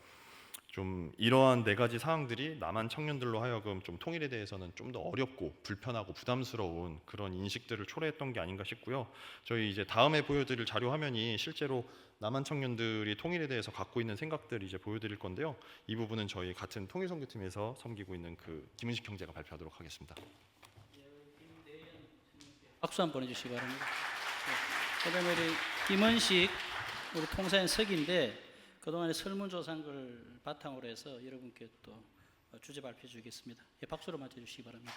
좀 이러한 네 가지 사항들이 남한 청년들로 하여금 좀 통일에 대해서는 좀 더 어렵고 불편하고 부담스러운 그런 인식들을 초래했던 게 아닌가 싶고요. 저희 이제 다음에 보여드릴 자료 화면이 실제로 남한 청년들이 통일에 대해서 갖고 있는 생각들 이제 보여드릴 건데요. 이 부분은 저희 같은 통일선교팀에서 섬기고 있는 그 김은식 형제가 발표하도록 하겠습니다. 박수 한번 보내주시기 바랍니다. 그다음에 우리 김은식 우리 통사인 석인데 그동안에 설문조사한 걸 바탕으로 해서 여러분께 또 주제 발표해 주겠습니다. 박수로 맞춰주시기 바랍니다.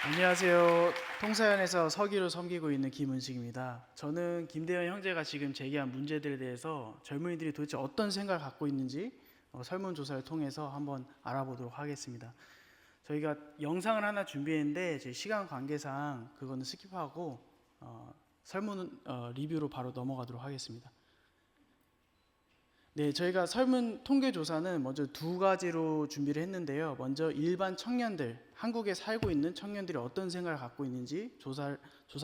안녕하세요. 통사연에서 서기로 섬기고 있는 김은식입니다. 저는 김대현 형제가 지금 제기한 문제들에 대해서 젊은이들이 도대체 어떤 생각을 갖고 있는지 설문조사를 통해서 한번 알아보도록 하겠습니다. 저희가 영상을 하나 준비했는데 제 시간 관계상 그거는 스킵하고 설문 리뷰로 바로 넘어가도록 하겠습니다. 네, 저희가 설문 통계 조사는 먼저 두 가지로 준비를 했는데요. 먼저 일반 청년들, 한국에 살고 있는 청년들이 어떤 생각을 갖고 있는지 조사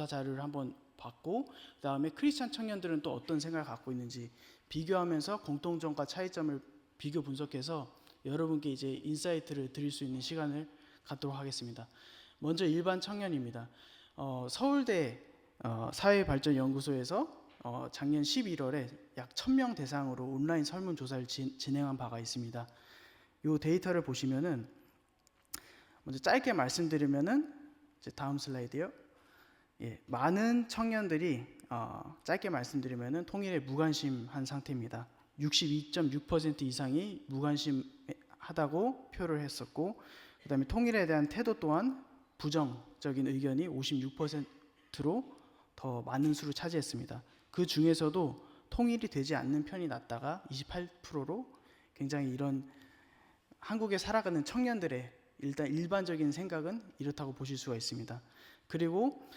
자료를 한번 봤고, 그다음에 크리스찬 청년들은 또 어떤 생각을 갖고 있는지 비교하면서 공통점과 차이점을 비교 분석해서 여러분께 이제 인사이트를 드릴 수 있는 시간을 갖도록 하겠습니다. 먼저 일반 청년입니다. 서울대 사회발전연구소에서 작년 11월에 약 1000명 대상으로 온라인 설문조사를 진행한 바가 있습니다. 이 데이터를 보시면은 먼저 짧게 말씀드리면은 이제 다음 슬라이드요. 많은 청년들이 짧게 말씀드리면은 통일에 무관심한 상태입니다. 62.6% 이상이 무관심한 하다고 표를 했었고, 그다음에 통일에 대한 태도 또한 부정적인 의견이 56%로 더 많은 수를 차지했습니다. 그 중에서도 통일이 되지 않는 편이 낫다가 28%로 굉장히 이런 한국에 살아가는 청년들의 일단 일반적인 생각은 이렇다고 보실 수가 있습니다. 그리고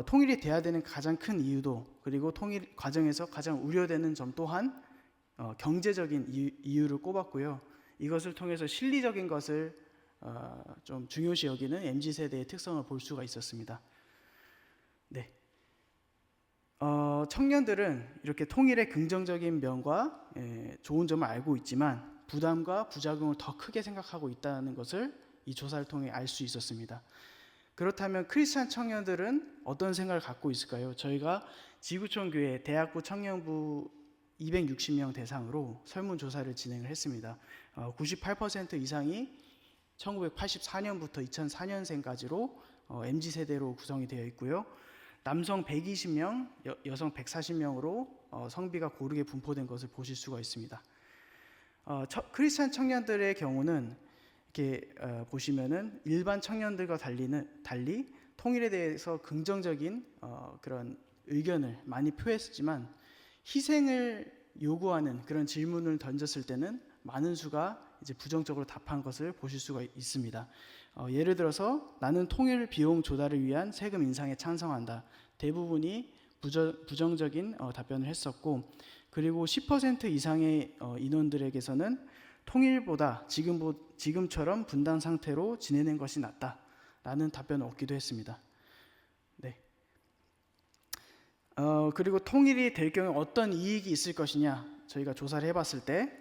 통일이 돼야 되는 가장 큰 이유도, 그리고 통일 과정에서 가장 우려되는 점 또한 경제적인 이유를 꼽았고요. 이것을 통해서 실리적인 것을 좀 중요시 여기는 MZ세대의 특성을 볼 수가 있었습니다. 네. 청년들은 이렇게 통일의 긍정적인 면과 좋은 점을 알고 있지만 부담과 부작용을 더 크게 생각하고 있다는 것을 이 조사를 통해 알 수 있었습니다. 그렇다면 크리스찬 청년들은 어떤 생각을 갖고 있을까요? 저희가 지구촌 교회 대학부 청년부 260명 대상으로 설문조사를 진행을 했습니다. 98% 이상이 1984년부터 2004년생까지로 MZ세대로 구성이 되어 있고요. 남성 120명, 여성 140명으로 성비가 고르게 분포된 것을 보실 수가 있습니다. 크리스찬 청년들의 경우는 이렇게 보시면은 일반 청년들과 달리 통일에 대해서 긍정적인 그런 의견을 많이 표했지만 희생을 요구하는 그런 질문을 던졌을 때는 많은 수가 이제 부정적으로 답한 것을 보실 수가 있습니다. 예를 들어서 나는 통일 비용 조달을 위한 세금 인상에 찬성한다. 대부분이 부정적인 답변을 했었고, 그리고 10% 이상의 인원들에게서는 통일보다 지금처럼 분단 상태로 지내는 것이 낫다라는 답변을 얻기도 했습니다. 네. 그리고 통일이 될 경우 어떤 이익이 있을 것이냐, 저희가 조사를 해봤을 때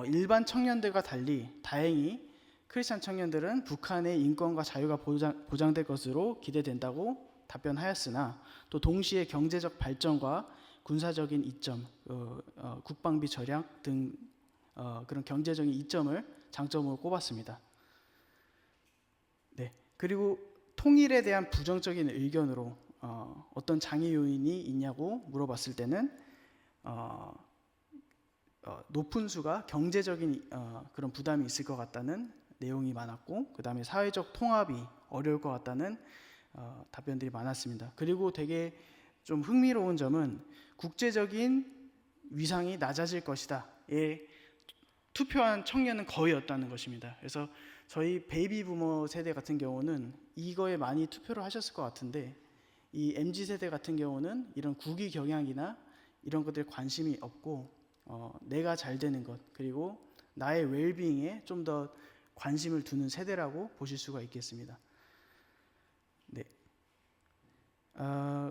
일반 청년들과 달리 다행히 크리스찬 청년들은 북한의 인권과 자유가 보장될 것으로 기대된다고 답변하였으나, 또 동시에 경제적 발전과 군사적인 이점, 국방비 절약 등 그런 경제적인 이점을 장점으로 꼽았습니다. 네. 그리고 통일에 대한 부정적인 의견으로 어떤 장애 요인이 있냐고 물어봤을 때는 높은 수가 경제적인 그런 부담이 있을 것 같다는 내용이 많았고, 그 다음에 사회적 통합이 어려울 것 같다는 답변들이 많았습니다. 그리고 되게 좀 흥미로운 점은 국제적인 위상이 낮아질 것이다에 투표한 청년은 거의 없다는 것입니다. 그래서 저희 베이비 부머 세대 같은 경우는 이거에 많이 투표를 하셨을 것 같은데, 이 MZ 세대 같은 경우는 이런 국위 경향이나 이런 것들에 관심이 없고 내가 잘 되는 것, 그리고 나의 웰빙에 좀 더 관심을 두는 세대라고 보실 수가 있겠습니다. 네.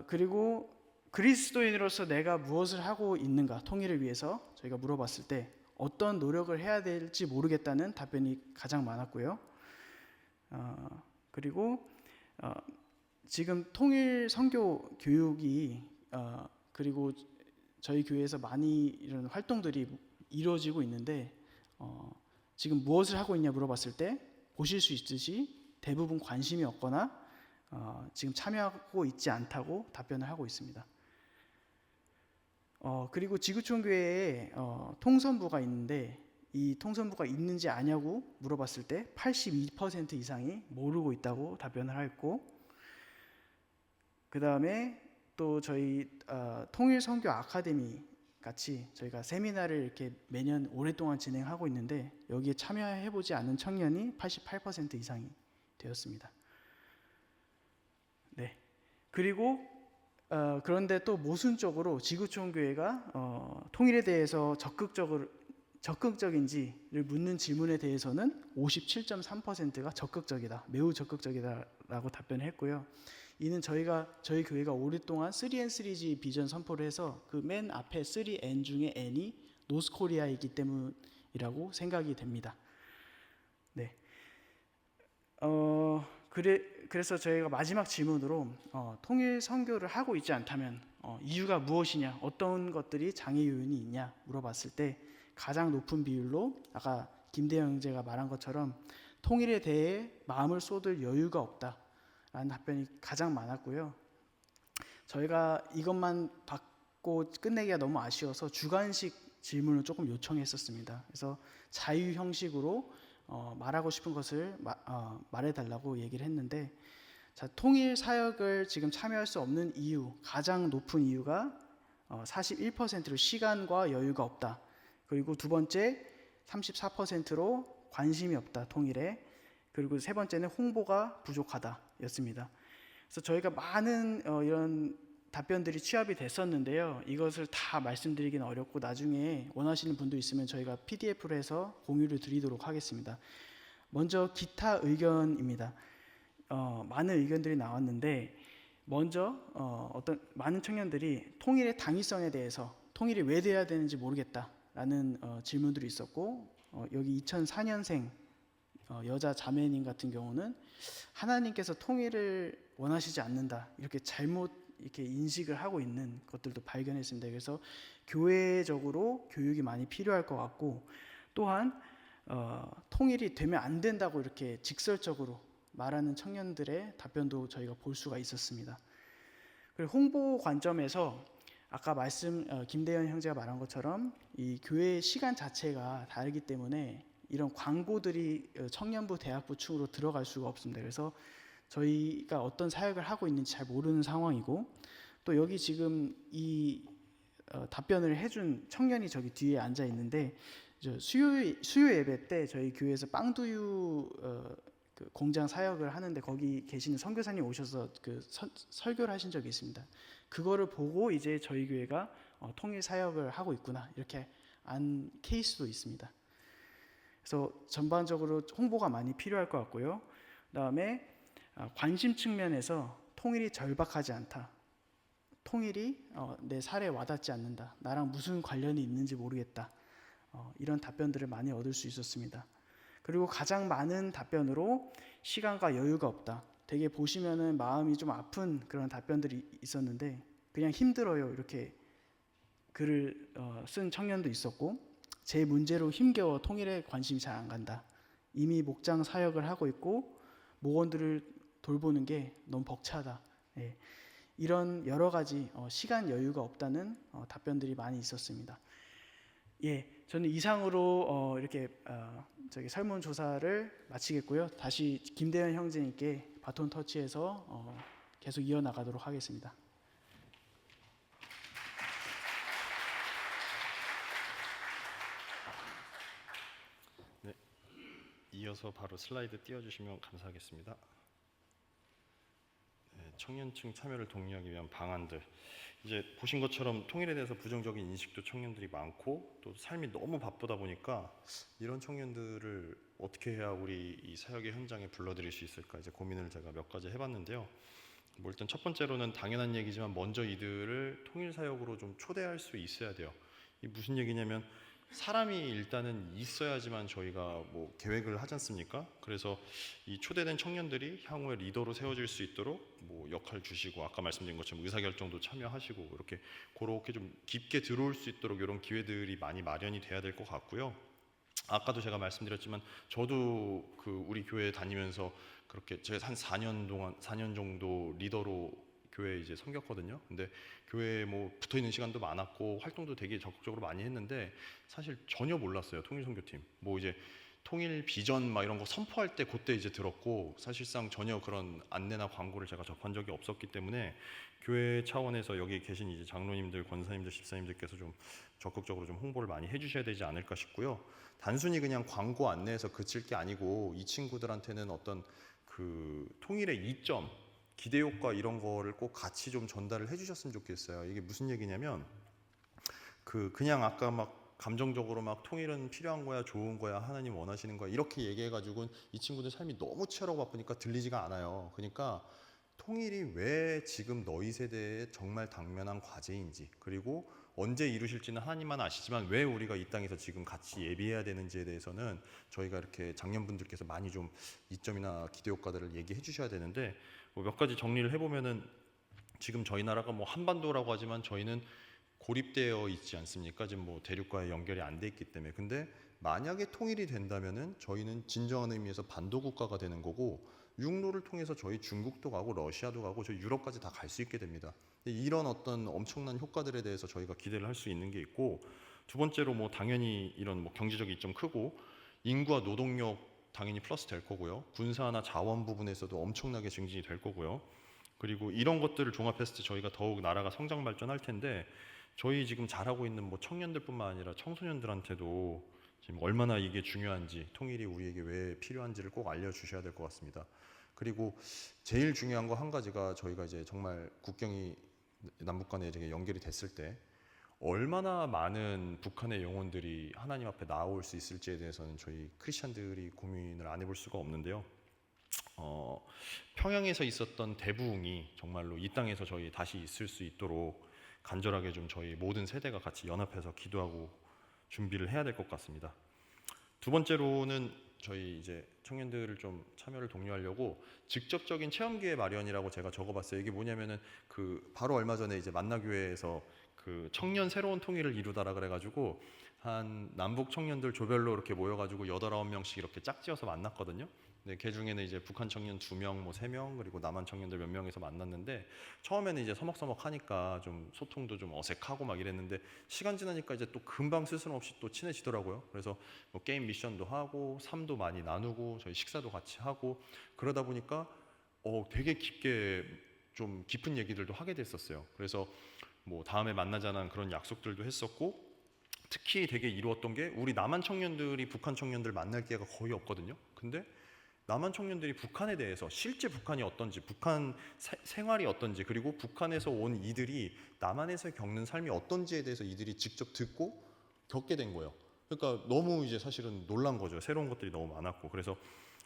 그리고 그리스도인으로서 내가 무엇을 하고 있는가, 통일을 위해서 저희가 물어봤을 때 어떤 노력을 해야 될지 모르겠다는 답변이 가장 많았고요. 그리고 지금 통일 선교 교육이 그리고 저희 교회에서 많이 이런 활동들이 이루어지고 있는데 지금 무엇을 하고 있냐 물어봤을 때 보실 수 있듯이 대부분 관심이 없거나 지금 참여하고 있지 않다고 답변을 하고 있습니다. 그리고 지구촌 교회에 통선부가 있는데 이 통선부가 있는지 아냐고 물어봤을 때 82% 이상이 모르고 있다고 답변을 했고, 그 다음에 또 저희 통일 선교 아카데미 같이 저희가 세미나를 이렇게 매년 오랫동안 진행하고 있는데 여기에 참여해보지 않은 청년이 88% 이상이 되었습니다. 네. 그리고 그런데 또 모순적으로 지구촌 교회가 통일에 대해서 적극적인지를 묻는 질문에 대해서는 57.3%가 적극적이다, 매우 적극적이다라고 답변했고요. 이는 저희 교회가 오랫동안 3N3G 비전 선포를 해서 그 맨 앞에 3N 중에 N이 노스코리아이기 때문이라고 생각이 됩니다. 네. 그래서 저희가 마지막 질문으로 통일 선교를 하고 있지 않다면 이유가 무엇이냐, 어떤 것들이 장애 요인이 있냐 물어봤을 때 가장 높은 비율로 아까 김대영 형제가 말한 것처럼 통일에 대해 마음을 쏟을 여유가 없다라는 답변이 가장 많았고요. 저희가 이것만 받고 끝내기가 너무 아쉬워서 주관식 질문을 조금 요청했었습니다. 그래서 자유 형식으로 말하고 싶은 것을 말해달라고 얘기를 했는데, 자, 통일 사역을 지금 참여할 수 없는 이유, 가장 높은 이유가 41%로 시간과 여유가 없다. 그리고 두 번째 34%로 관심이 없다, 통일에. 그리고 세 번째는 홍보가 부족하다였습니다. 그래서 저희가 많은 이런 답변들이 취합이 됐었는데요. 이것을 다 말씀드리기는 어렵고 나중에 원하시는 분도 있으면 저희가 PDF로 해서 공유를 드리도록 하겠습니다. 먼저 기타 의견입니다. 많은 의견들이 나왔는데, 먼저 어떤 많은 청년들이 통일의 당위성에 대해서, 통일이 왜 돼야 되는지 모르겠다라는 질문들이 있었고, 여기 2004년생 여자 자매님 같은 경우는 하나님께서 통일을 원하시지 않는다, 이렇게 잘못 이렇게 인식을 하고 있는 것들도 발견했습니다. 그래서 교회적으로 교육이 많이 필요할 것 같고, 또한 통일이 되면 안 된다고 이렇게 직설적으로 말하는 청년들의 답변도 저희가 볼 수가 있었습니다. 그리고 홍보 관점에서 아까 김대현 형제가 말한 것처럼 이 교회의 시간 자체가 다르기 때문에 이런 광고들이 청년부, 대학부 측으로 들어갈 수가 없습니다. 그래서 저희가 어떤 사역을 하고 있는지 잘 모르는 상황이고, 또 여기 지금 이 답변을 해준 청년이 저기 뒤에 앉아 있는데, 수요 예배 때 저희 교회에서 빵두유 그 공장 사역을 하는데 거기 계시는 선교사님 오셔서 그 설교를 하신 적이 있습니다. 그거를 보고 이제 저희 교회가 통일 사역을 하고 있구나, 이렇게 안 케이스도 있습니다. 그래서 전반적으로 홍보가 많이 필요할 것 같고요. 그다음에 관심 측면에서 통일이 절박하지 않다, 통일이 내 살에 와닿지 않는다, 나랑 무슨 관련이 있는지 모르겠다, 이런 답변들을 많이 얻을 수 있었습니다. 그리고 가장 많은 답변으로 시간과 여유가 없다, 되게 보시면은 마음이 좀 아픈 그런 답변들이 있었는데, 그냥 힘들어요, 이렇게 글을 쓴 청년도 있었고, 제 문제로 힘겨워 통일에 관심이 잘 안 간다, 이미 목장 사역을 하고 있고 목원들을 돌보는 게 너무 벅차다, 이런 여러 가지 시간 여유가 없다는 답변들이 많이 있었습니다. 저는 이상으로 이렇게 저기 설문조사를 마치겠고요. 다시 김대현 형제님께 바톤 터치해서 계속 이어나가도록 하겠습니다. 네, 이어서 바로 슬라이드 띄워주시면 감사하겠습니다. 청년층 참여를 독려하기 위한 방안들. 이제 보신 것처럼 통일에 대해서 부정적인 인식도 청년들이 많고, 또 삶이 너무 바쁘다 보니까 이런 청년들을 어떻게 해야 우리 이 사역의 현장에 불러들일 수 있을까, 이제 고민을 제가 몇 가지 해봤는데요. 뭐 일단 첫 번째로는 당연한 얘기지만 먼저 이들을 통일 사역으로 좀 초대할 수 있어야 돼요. 이 무슨 얘기냐면, 사람이 일단은 있어야지만 저희가 뭐 계획을 하지 않습니까? 그래서 이 초대된 청년들이 향후에 리더로 세워질 수 있도록 뭐 역할 주시고, 아까 말씀드린 것처럼 의사결정도 참여하시고, 이렇게 그렇게 좀 깊게 들어올 수 있도록 이런 기회들이 많이 마련이 돼야 될 것 같고요. 아까도 제가 말씀드렸지만 저도 그 우리 교회 다니면서 그렇게 제가 한 4년 정도 리더로 교회에 이제 섬겼거든요. 근데 교회에 뭐 붙어 있는 시간도 많았고 활동도 되게 적극적으로 많이 했는데, 사실 전혀 몰랐어요, 통일 선교팀. 뭐 이제 통일 비전 막 이런 거 선포할 때 그때 이제 들었고, 사실상 전혀 그런 안내나 광고를 제가 접한 적이 없었기 때문에 교회 차원에서 여기 계신 이제 장로님들, 권사님들, 집사님들께서 좀 적극적으로 좀 홍보를 많이 해주셔야 되지 않을까 싶고요. 단순히 그냥 광고 안내에서 그칠 게 아니고, 이 친구들한테는 어떤 그 통일의 이점, 기대 효과 이런 거를 꼭 같이 좀 전달을 해주셨으면 좋겠어요. 이게 무슨 얘기냐면, 그냥 아까 막 감정적으로 막 통일은 필요한 거야, 좋은 거야, 하나님 원하시는 거야, 이렇게 얘기해가지고 이 친구들 삶이 너무 치열하고 바쁘니까 들리지가 않아요. 그러니까 통일이 왜 지금 너희 세대에 정말 당면한 과제인지, 그리고 언제 이루실지는 하나님만 아시지만 왜 우리가 이 땅에서 지금 같이 예비해야 되는지에 대해서는 저희가 이렇게 장년분들께서 많이 좀 이점이나 기대 효과들을 얘기해 주셔야 되는데, 뭐 몇 가지 정리를 해보면은, 지금 저희 나라가 뭐 한반도라고 하지만 저희는 고립되어 있지 않습니까? 지금 뭐 대륙과의 연결이 안 돼 있기 때문에. 근데 만약에 통일이 된다면은 저희는 진정한 의미에서 반도 국가가 되는 거고, 육로를 통해서 저희 중국도 가고 러시아도 가고 저희 유럽까지 다 갈 수 있게 됩니다. 이런 어떤 엄청난 효과들에 대해서 저희가 기대를 할 수 있는 게 있고, 두 번째로 뭐 당연히 이런 뭐 경제적 이점 크고, 인구와 노동력 당연히 플러스 될 거고요. 군사나 자원 부분에서도 엄청나게 증진이 될 거고요. 그리고 이런 것들을 종합했을 때 저희가 더욱 나라가 성장 발전할 텐데 저희 지금 잘하고 있는 뭐 청년들뿐만 아니라 청소년들한테도 지금 얼마나 이게 중요한지 통일이 우리에게 왜 필요한지를 꼭 알려주셔야 될 것 같습니다. 그리고 제일 중요한 거 한 가지가 저희가 이제 정말 국경이 남북 간에 이제 연결이 됐을 때 얼마나 많은 북한의 영혼들이 하나님 앞에 나올 수 있을지에 대해서는 저희 크리스찬들이 고민을 안 해볼 수가 없는데요. 평양에서 있었던 대부흥이 정말로 이 땅에서 저희 다시 있을 수 있도록 간절하게 좀 저희 모든 세대가 같이 연합해서 기도하고 준비를 해야 될 것 같습니다. 두 번째로는 저희 이제 청년들을 좀 참여를 독려하려고 직접적인 체험기회 마련이라고 제가 적어봤어요. 이게 뭐냐면은 그 바로 얼마 전에 이제 만나교회에서 그 청년 새로운 통일을 이루다라 그래가지고 한 남북 청년들 조별로 이렇게 모여가지고 8, 9명씩 이렇게 짝지어서 만났거든요. 네, 그 중에는 이제 북한 청년 2명, 뭐 3명, 그리고 남한 청년들 몇 명에서 만났는데 처음에는 이제 서먹서먹하니까 좀 소통도 좀 어색하고 막 이랬는데 시간 지나니까 이제 또 금방 스스럼 없이 또 친해지더라고요. 그래서 뭐 게임 미션도 하고 삶도 많이 나누고 저희 식사도 같이 하고 그러다 보니까 되게 깊게 좀 깊은 얘기들도 하게 됐었어요. 그래서 뭐 다음에 만나자는 그런 약속들도 했었고 특히 되게 이루었던 게 우리 남한 청년들이 북한 청년들 만날 기회가 거의 없거든요. 근데 남한 청년들이 북한에 대해서 실제 북한이 어떤지, 북한 생활이 어떤지, 그리고 북한에서 온 이들이 남한에서 겪는 삶이 어떤지에 대해서 이들이 직접 듣고 겪게 된 거예요. 그러니까 너무 이제 사실은 놀란 거죠. 새로운 것들이 너무 많았고. 그래서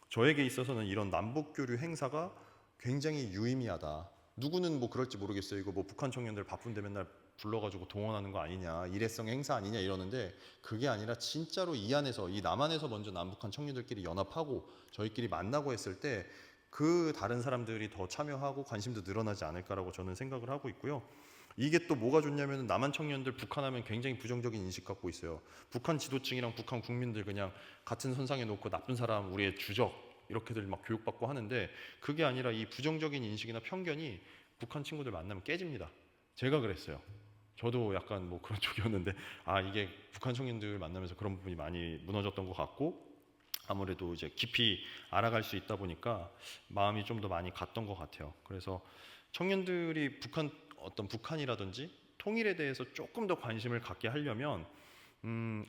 저에게 있어서는 이런 남북 교류 행사가 굉장히 유의미하다. 누구는 뭐 그럴지 모르겠어요. 이거 뭐 북한 청년들 바쁜데 맨날 불러가지고 동원하는 거 아니냐, 일회성 행사 아니냐 이러는데 그게 아니라 진짜로 이 안에서, 이 남한에서 먼저 남북한 청년들끼리 연합하고 저희끼리 만나고 했을 때 그 다른 사람들이 더 참여하고 관심도 늘어나지 않을까라고 저는 생각을 하고 있고요. 이게 또 뭐가 좋냐면 남한 청년들 북한하면 굉장히 부정적인 인식 갖고 있어요. 북한 지도층이랑 북한 국민들 그냥 같은 선상에 놓고 나쁜 사람, 우리의 주적 이렇게들 막 교육받고 하는데 그게 아니라 이 부정적인 인식이나 편견이 북한 친구들 만나면 깨집니다. 제가 그랬어요. 저도 약간 뭐 그런 쪽이었는데 이게 북한 청년들 만나면서 그런 부분이 많이 무너졌던 것 같고 아무래도 이제 깊이 알아갈 수 있다 보니까 마음이 좀 더 많이 갔던 것 같아요. 그래서 청년들이 북한이라든지 통일에 대해서 조금 더 관심을 갖게 하려면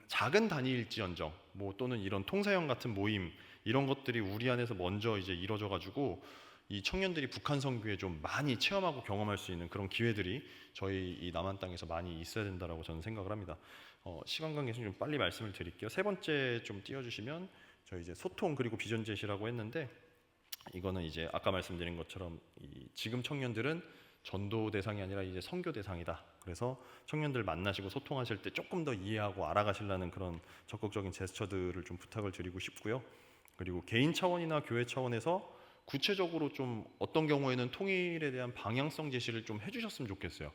작은 단위일지언정 뭐 또는 이런 통사형 같은 모임 이런 것들이 우리 안에서 먼저 이제 이루어져 가지고 이 청년들이 북한 선교에 좀 많이 체험하고 경험할 수 있는 그런 기회들이 저희 이 남한 땅에서 많이 있어야 된다라고 저는 생각을 합니다. 시간 관계상 좀 빨리 말씀을 드릴게요. 세 번째 좀 띄워주시면 저희 이제 소통 그리고 비전 제시라고 했는데 이거는 이제 아까 말씀드린 것처럼 지금 청년들은 전도 대상이 아니라 이제 선교 대상이다. 그래서 청년들 만나시고 소통하실 때 조금 더 이해하고 알아가시려는 그런 적극적인 제스처들을 좀 부탁을 드리고 싶고요. 그리고 개인 차원이나 교회 차원에서 구체적으로 좀 어떤 경우에는 통일에 대한 방향성 제시를 좀 해주셨으면 좋겠어요.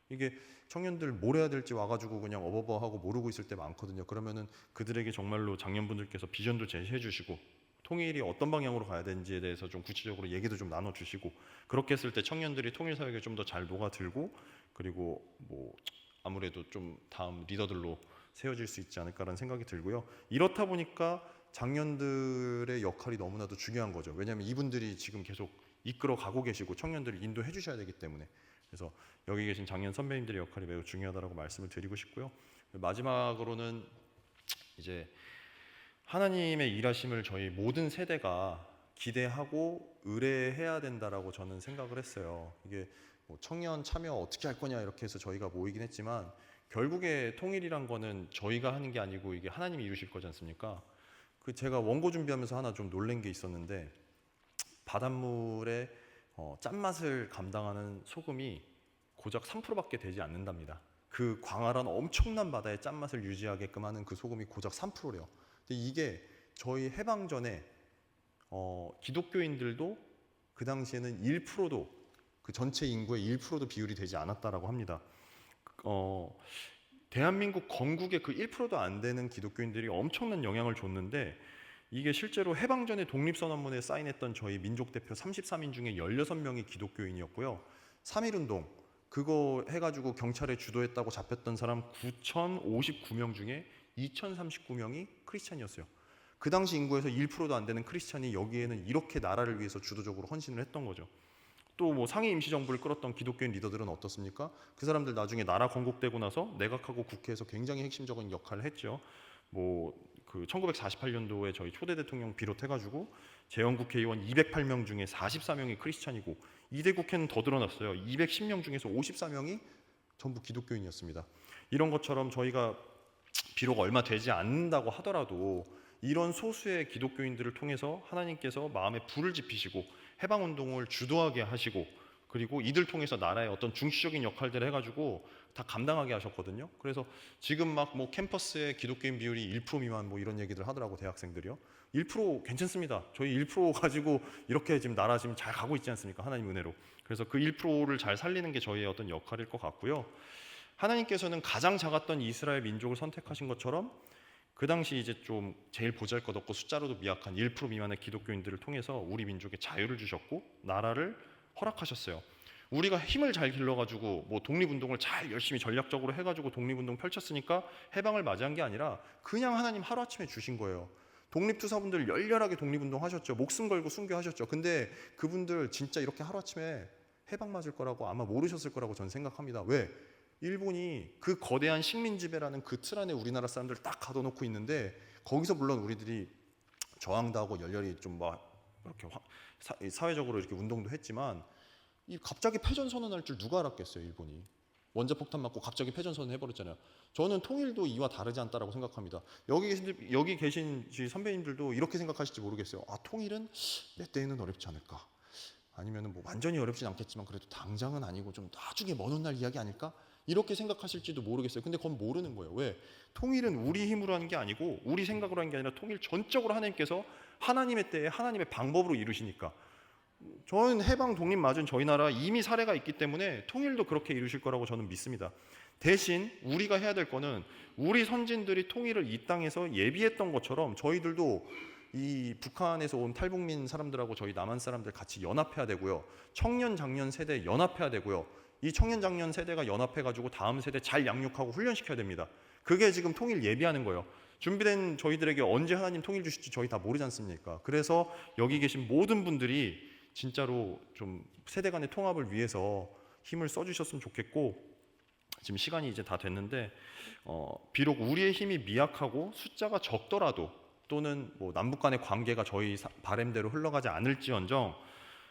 이게 청년들 뭘 해야 될지 와가지고 그냥 어버버하고 모르고 있을 때 많거든요. 그러면은 그들에게 정말로 장년분들께서 비전도 제시해 주시고 통일이 어떤 방향으로 가야 되는지에 대해서 좀 구체적으로 얘기도 좀 나눠주시고 그렇게 했을 때 청년들이 통일 사역에 좀 더 잘 녹아들고 그리고 뭐 아무래도 좀 다음 리더들로 세워질 수 있지 않을까라는 생각이 들고요. 이렇다 보니까 장년들의 역할이 너무나도 중요한 거죠. 왜냐하면 이분들이 지금 계속 이끌어 가고 계시고 청년들을 인도해 주셔야 되기 때문에 그래서 여기 계신 장년 선배님들의 역할이 매우 중요하다고 말씀을 드리고 싶고요. 마지막으로는 이제 하나님의 일하심을 저희 모든 세대가 기대하고 의뢰해야 된다라고 저는 생각을 했어요. 이게 뭐 청년 참여 어떻게 할 거냐 이렇게 해서 저희가 모이긴 했지만 결국에 통일이란 거는 저희가 하는 게 아니고 이게 하나님이 이루실 거지 않습니까? 제가 원고 준비하면서 하나 좀 놀란 게 있었는데 바닷물의 짠맛을 감당하는 소금이 고작 3%밖에 되지 않는답니다. 그 광활한 엄청난 바다의 짠맛을 유지하게끔 하는 그 소금이 고작 3%래요. 근데 이게 저희 해방 전에 기독교인들도 그 당시에는 1%도 그 전체 인구의 1%도 비율이 되지 않았다라고 합니다. 대한민국 건국의 그 1%도 안 되는 기독교인들이 엄청난 영향을 줬는데 이게 실제로 해방 전에 독립선언문에 사인했던 저희 민족 대표 33인 중에 16명이 기독교인이었고요. 3.1운동 그거 해가지고 경찰에 주도했다고 잡혔던 사람 9,059명 중에 2,039명이 크리스찬이었어요. 그 당시 인구에서 1%도 안 되는 크리스찬이 여기에는 이렇게 나라를 위해서 주도적으로 헌신을 했던 거죠. 또 뭐 상해 임시정부를 끌었던 기독교인 리더들은 어떻습니까? 그 사람들 나중에 나라 건국되고 나서 내각하고 국회에서 굉장히 핵심적인 역할을 했죠. 뭐 그 1948년도에 저희 초대 대통령 비롯해가지고 재헌 국회의원 208명 중에 44명이 크리스찬이고 2대 국회는 더 드러났어요. 210명 중에서 54명이 전부 기독교인이었습니다. 이런 것처럼 저희가 비록 얼마 되지 않는다고 하더라도 이런 소수의 기독교인들을 통해서 하나님께서 마음에 불을 지피시고 해방운동을 주도하게 하시고 그리고 이들 통해서 나라의 어떤 중시적인 역할들을 해가지고 다 감당하게 하셨거든요. 그래서 지금 막 뭐 캠퍼스에 기독교인 비율이 1% 미만 뭐 이런 얘기들 하더라고 대학생들이요. 1% 괜찮습니다. 저희 1% 가지고 이렇게 지금 나라 지금 잘 가고 있지 않습니까? 하나님 은혜로. 그래서 그 1%를 잘 살리는 게 저희의 어떤 역할일 것 같고요. 하나님께서는 가장 작았던 이스라엘 민족을 선택하신 것처럼 그 당시 이제 좀 제일 보잘것없고 숫자로도 미약한 1% 미만의 기독교인들을 통해서 우리 민족에 자유를 주셨고 나라를 허락하셨어요. 우리가 힘을 잘 길러가지고 뭐 독립운동을 잘 열심히 전략적으로 해가지고 독립운동 펼쳤으니까 해방을 맞이한 게 아니라 그냥 하나님 하루아침에 주신 거예요. 독립투사분들 열렬하게 독립운동 하셨죠. 목숨 걸고 순교하셨죠. 근데 그분들 진짜 이렇게 하루아침에 해방 맞을 거라고 아마 모르셨을 거라고 저는 생각합니다. 왜? 일본이 그 거대한 식민지배라는 그 틀 안에 우리나라 사람들을 딱 가둬놓고 있는데 거기서 물론 우리들이 저항도 하고 열렬히 좀 막 이렇게 사회적으로 이렇게 운동도 했지만 이 갑자기 패전 선언할 줄 누가 알았겠어요. 일본이 원자폭탄 맞고 갑자기 패전 선언 해버렸잖아요. 저는 통일도 이와 다르지 않다라고 생각합니다. 여기 계신 선배님들도 이렇게 생각하실지 모르겠어요. 아, 통일은 몇 때에는 어렵지 않을까? 아니면은 뭐 완전히 어렵진 않겠지만 그래도 당장은 아니고 좀 나중에 먼 훗날 이야기 아닐까? 이렇게 생각하실지도 모르겠어요. 근데 그건 모르는 거예요. 왜? 통일은 우리 힘으로 하는 게 아니고 우리 생각으로 하는 게 아니라 통일 전적으로 하나님께서 하나님의 때에 하나님의 방법으로 이루시니까 저는 해방 독립 맞은 저희 나라 이미 사례가 있기 때문에 통일도 그렇게 이루실 거라고 저는 믿습니다. 대신 우리가 해야 될 거는 우리 선진들이 통일을 이 땅에서 예비했던 것처럼 저희들도 이 북한에서 온 탈북민 사람들하고 저희 남한 사람들 같이 연합해야 되고요. 청년 장년 세대 연합해야 되고요. 이 청년 장년 세대가 연합해가지고 다음 세대 잘 양육하고 훈련시켜야 됩니다. 그게 지금 통일 예비하는 거예요. 준비된 저희들에게 언제 하나님 통일 주실지 저희 다 모르지 않습니까? 그래서 여기 계신 모든 분들이 진짜로 좀 세대 간의 통합을 위해서 힘을 써주셨으면 좋겠고 지금 시간이 이제 다 됐는데 비록 우리의 힘이 미약하고 숫자가 적더라도 또는 뭐 남북 간의 관계가 저희 바램대로 흘러가지 않을지언정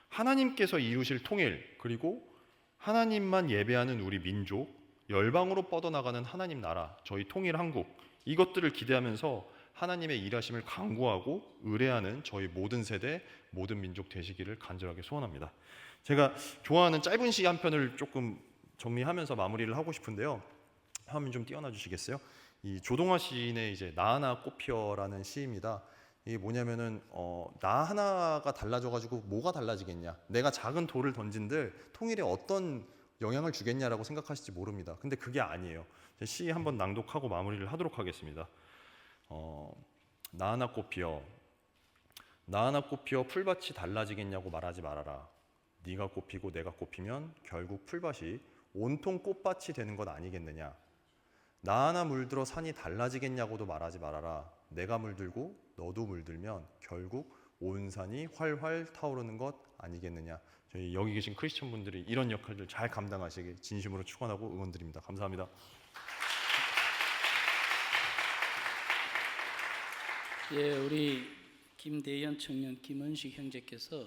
하나님께서 이루실 통일 그리고 하나님만 예배하는 우리 민족 열방으로 뻗어나가는 하나님 나라 저희 통일 한국 이것들을 기대하면서 하나님의 일하심을 간구하고 의뢰하는 저희 모든 세대 모든 민족 되시기를 간절하게 소원합니다. 제가 좋아하는 짧은 시 한 편을 조금 정리하면서 마무리를 하고 싶은데요. 화면 좀 띄워놔 주시겠어요? 이 조동화 시인의 이제 나 하나 꽃피어라는 시입니다. 이게 뭐냐면은 나 하나가 달라져가지고 뭐가 달라지겠냐? 내가 작은 돌을 던진들 통일에 어떤 영향을 주겠냐라고 생각하실지 모릅니다. 근데 그게 아니에요. 시 한번 낭독하고 마무리를 하도록 하겠습니다. 나 하나 꽃피어 나 하나 꽃피어 풀밭이 달라지겠냐고 말하지 말아라. 네가 꽃피고 내가 꽃피면 결국 풀밭이 온통 꽃밭이 되는 것 아니겠느냐. 나 하나 물들어 산이 달라지겠냐고도 말하지 말아라. 내가 물들고 너도 물들면 결국 온 산이 활활 타오르는 것 아니겠느냐. 저희 여기 계신 크리스천 분들이 이런 역할들 잘 감당하시길 진심으로 축원하고 응원드립니다. 감사합니다. 예, 우리 김대현 청년 김은식 형제께서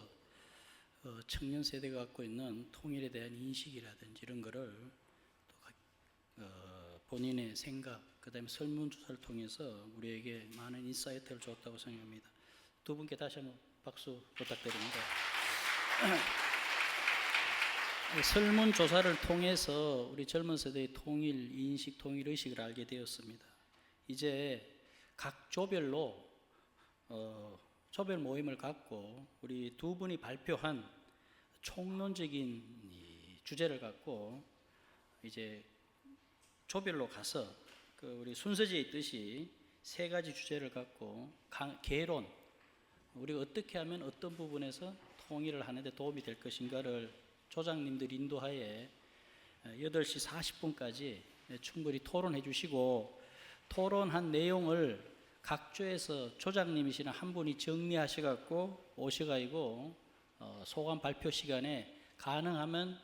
청년 세대가 갖고 있는 통일에 대한 인식이라든지 이런 거를 또 본인의 생각, 그다음에 설문조사를 통해서 우리에게 많은 인사이트를 줬다고 생각합니다. 두 분께 다시 한번 박수 부탁드립니다. 설문조사를 통해서 우리 젊은 세대의 통일 인식, 통일 의식을 알게 되었습니다. 이제 각 조별로 조별 모임을 갖고 우리 두 분이 발표한 총론적인 주제를 갖고 이제 조별로 가서 우리 순서지에 있듯이 세 가지 주제를 갖고 개론, 우리가 어떻게 하면 어떤 부분에서 통일을 하는 데 도움이 될 것인가를 조장님들 인도하에 8시 40분까지 충분히 토론해 주시고 토론한 내용을 각 조에서 조장님이시는 한 분이 정리하셔갖고 오셔가지고 소감 발표 시간에 가능하면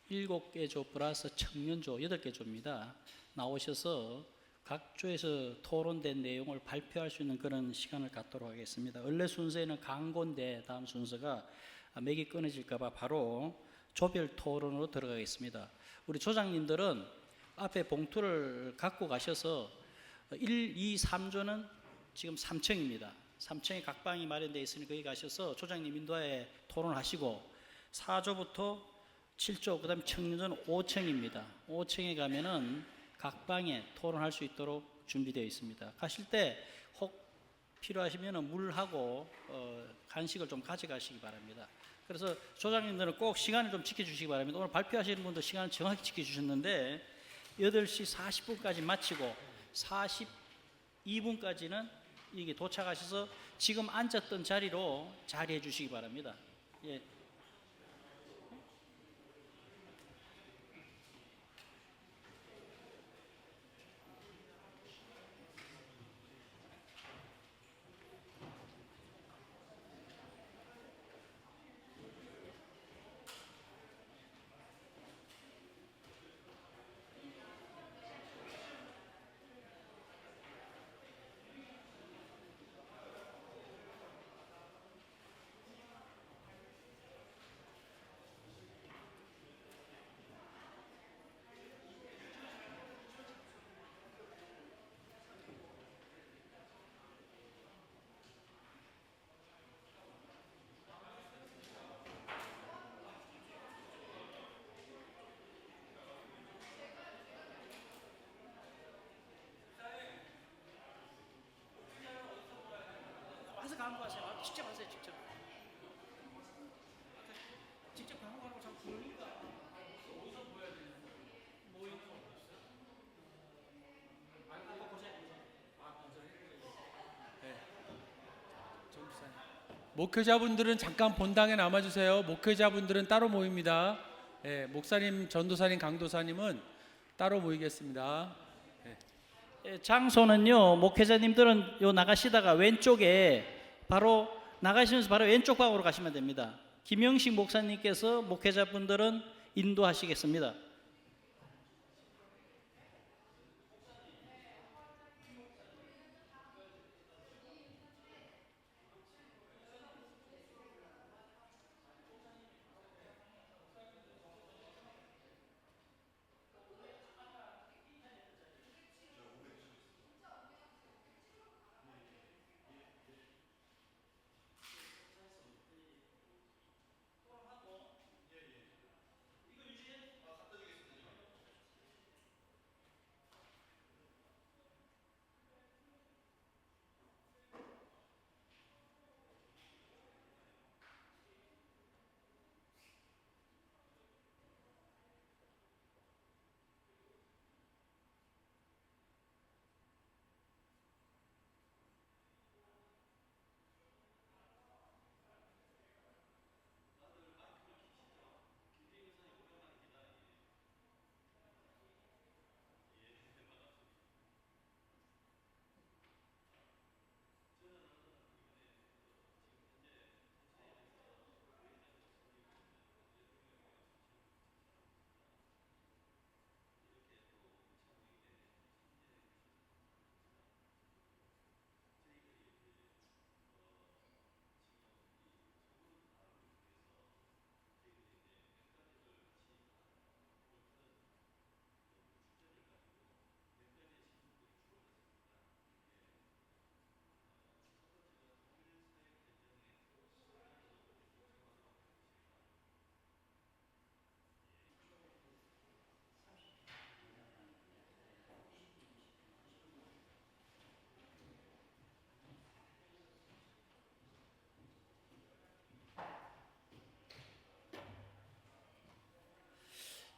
7개 조 플러스 청년조 8개 조입니다. 나오셔서 각 조에서 토론된 내용을 발표할 수 있는 그런 시간을 갖도록 하겠습니다. 원래 순서에는 강고인데 다음 순서가 맥이 끊어질까봐 바로 조별 토론으로 들어가겠습니다. 우리 조장님들은 앞에 봉투를 갖고 가셔서 1, 2, 3조는 지금 3층입니다. 3층에 각 방이 마련되어 있으니 거기 가셔서 조장님 인도하에 토론하시고 4조부터 7조 그 다음에 청년조는 5층입니다. 5층에 가면은 각 방에 토론할 수 있도록 준비되어 있습니다. 가실 때 혹 필요하시면 물하고 간식을 좀 가져가시기 바랍니다. 그래서 조장님들은 꼭 시간을 좀 지켜주시기 바랍니다. 오늘 발표하시는 분도 시간을 정확히 지켜주셨는데 8시 40분까지 마치고 42분까지는 이게 도착하셔서 지금 앉았던 자리로 자리해 주시기 바랍니다. 예. 와서 갖고 가세요. 직접 하세요. 직접. 직접 갖고 가는 거 참 그러니까. 어디서 보여야 되냐? 뭐 이거. 이거 보세요. 목회자분들은 잠깐 본당에 남아주세요. 목회자분들은 따로 모입니다. 목사님, 전도사님, 강도사님은 따로 모이겠습니다. 예, 장소는요. 목회자님들은 요 나가시다가 왼쪽에 바로 나가시면서 바로 왼쪽 방으로 가시면 됩니다. 김영식 목사님께서 목회자분들은 인도하시겠습니다.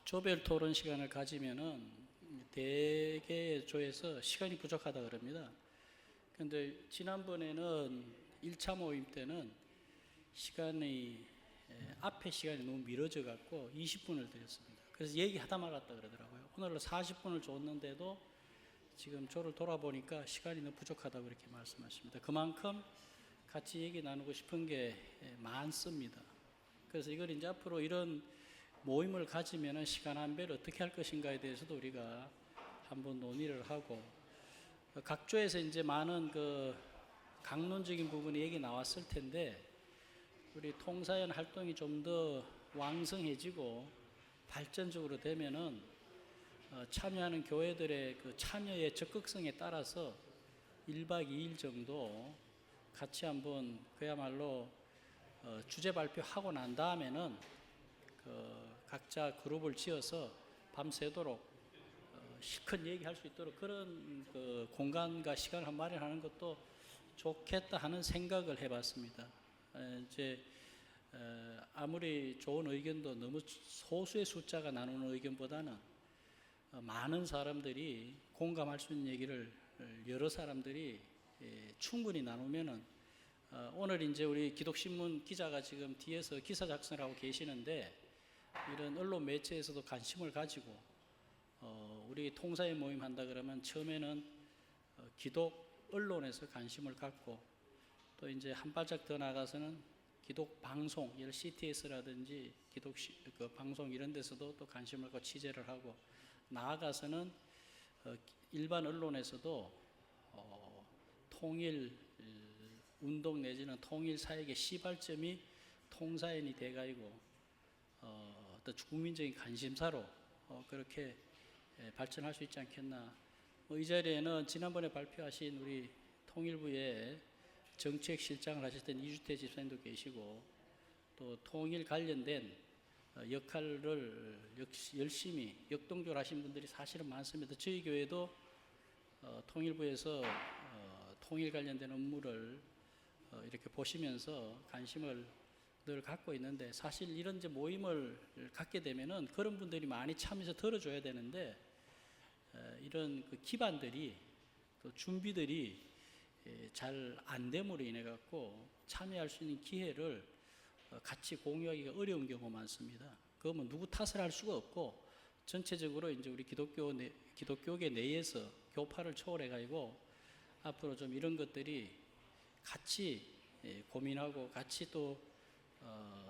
조별 토론 시간을 가지면은 대개 조에서 시간이 부족하다 그럽니다. 근데 지난번에는 1차 모임 때는 시간이 앞에 시간이 너무 미뤄져 갖고 20분을 드렸습니다. 그래서 얘기하다 말았다 그러더라고요. 오늘은 40분을 줬는데도 지금 조를 돌아보니까 시간이 너무 부족하다고 이렇게 말씀하십니다. 그만큼 같이 얘기 나누고 싶은 게 많습니다. 그래서 이걸 이제 앞으로 이런 모임을 가지면은 시간 안배를 어떻게 할 것인가에 대해서도 우리가 한번 논의를 하고, 각 조에서 이제 많은 그 강론적인 부분이 얘기 나왔을 텐데, 우리 통사연 활동이 좀 더 왕성해지고 발전적으로 되면은 참여하는 교회들의 그 참여의 적극성에 따라서 1박 2일 정도 같이 한번 그야말로 주제 발표하고 난 다음에는 그 각자 그룹을 지어서 밤새도록 실컷 얘기할 수 있도록 그런 그 공간과 시간을 마련하는 것도 좋겠다 하는 생각을 해봤습니다. 이제 아무리 좋은 의견도 너무 소수의 숫자가 나누는 의견보다는 많은 사람들이 공감할 수 있는 얘기를 여러 사람들이 충분히 나누면은, 오늘 이제 우리 기독신문 기자가 지금 뒤에서 기사 작성을 하고 계시는데, 이런 언론 매체에서도 관심을 가지고 우리 통사의 모임 한다 그러면 처음에는 기독 언론에서 관심을 갖고, 또 이제 한 발짝 더 나가서는 기독 방송, 예를 CTS라든지 기독 그 방송 이런 데서도 또 관심을 갖고 취재를 하고, 나아가서는 일반 언론에서도 통일 운동 내지는 통일 사역의 시발점이 통사연이 돼가지고 어떤 국민적인 관심사로 그렇게 발전할 수 있지 않겠나. 이 자리에는 지난번에 발표하신 우리 통일부의 정책실장을 하셨던 이주태 집사님도 계시고, 또 통일 관련된 역할을 열심히 역동적으로 하신 분들이 사실은 많습니다. 저희 교회도 통일부에서 통일 관련된 업무를 이렇게 보시면서 관심을 늘 갖고 있는데, 사실 이런 이제 모임을 갖게 되면은 그런 분들이 많이 참여해서 들어줘야 되는데, 이런 그 기반들이 또 준비들이 잘 안 됨으로 인해 갖고 참여할 수 있는 기회를 같이 공유하기가 어려운 경우가 많습니다. 그러면 누구 탓을 할 수가 없고, 전체적으로 이제 우리 기독교계 내에서 교파를 초월해 가지고 앞으로 좀 이런 것들이 같이 고민하고 같이 또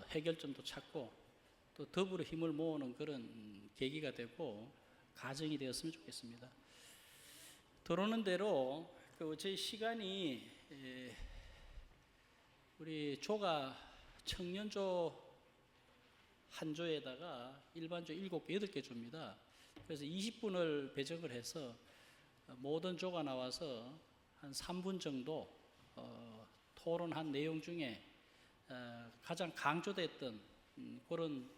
해결점도 찾고 또 더불어 힘을 모으는 그런 계기가 되고 가정이 되었으면 좋겠습니다. 들어오는 대로 저희 시간이 우리 조가 청년조 한 조에다가 일반조 7개, 8개 조입니다. 그래서 20분을 배정을 해서 모든 조가 나와서 한 3분 정도 토론한 내용 중에 가장 강조됐던 그런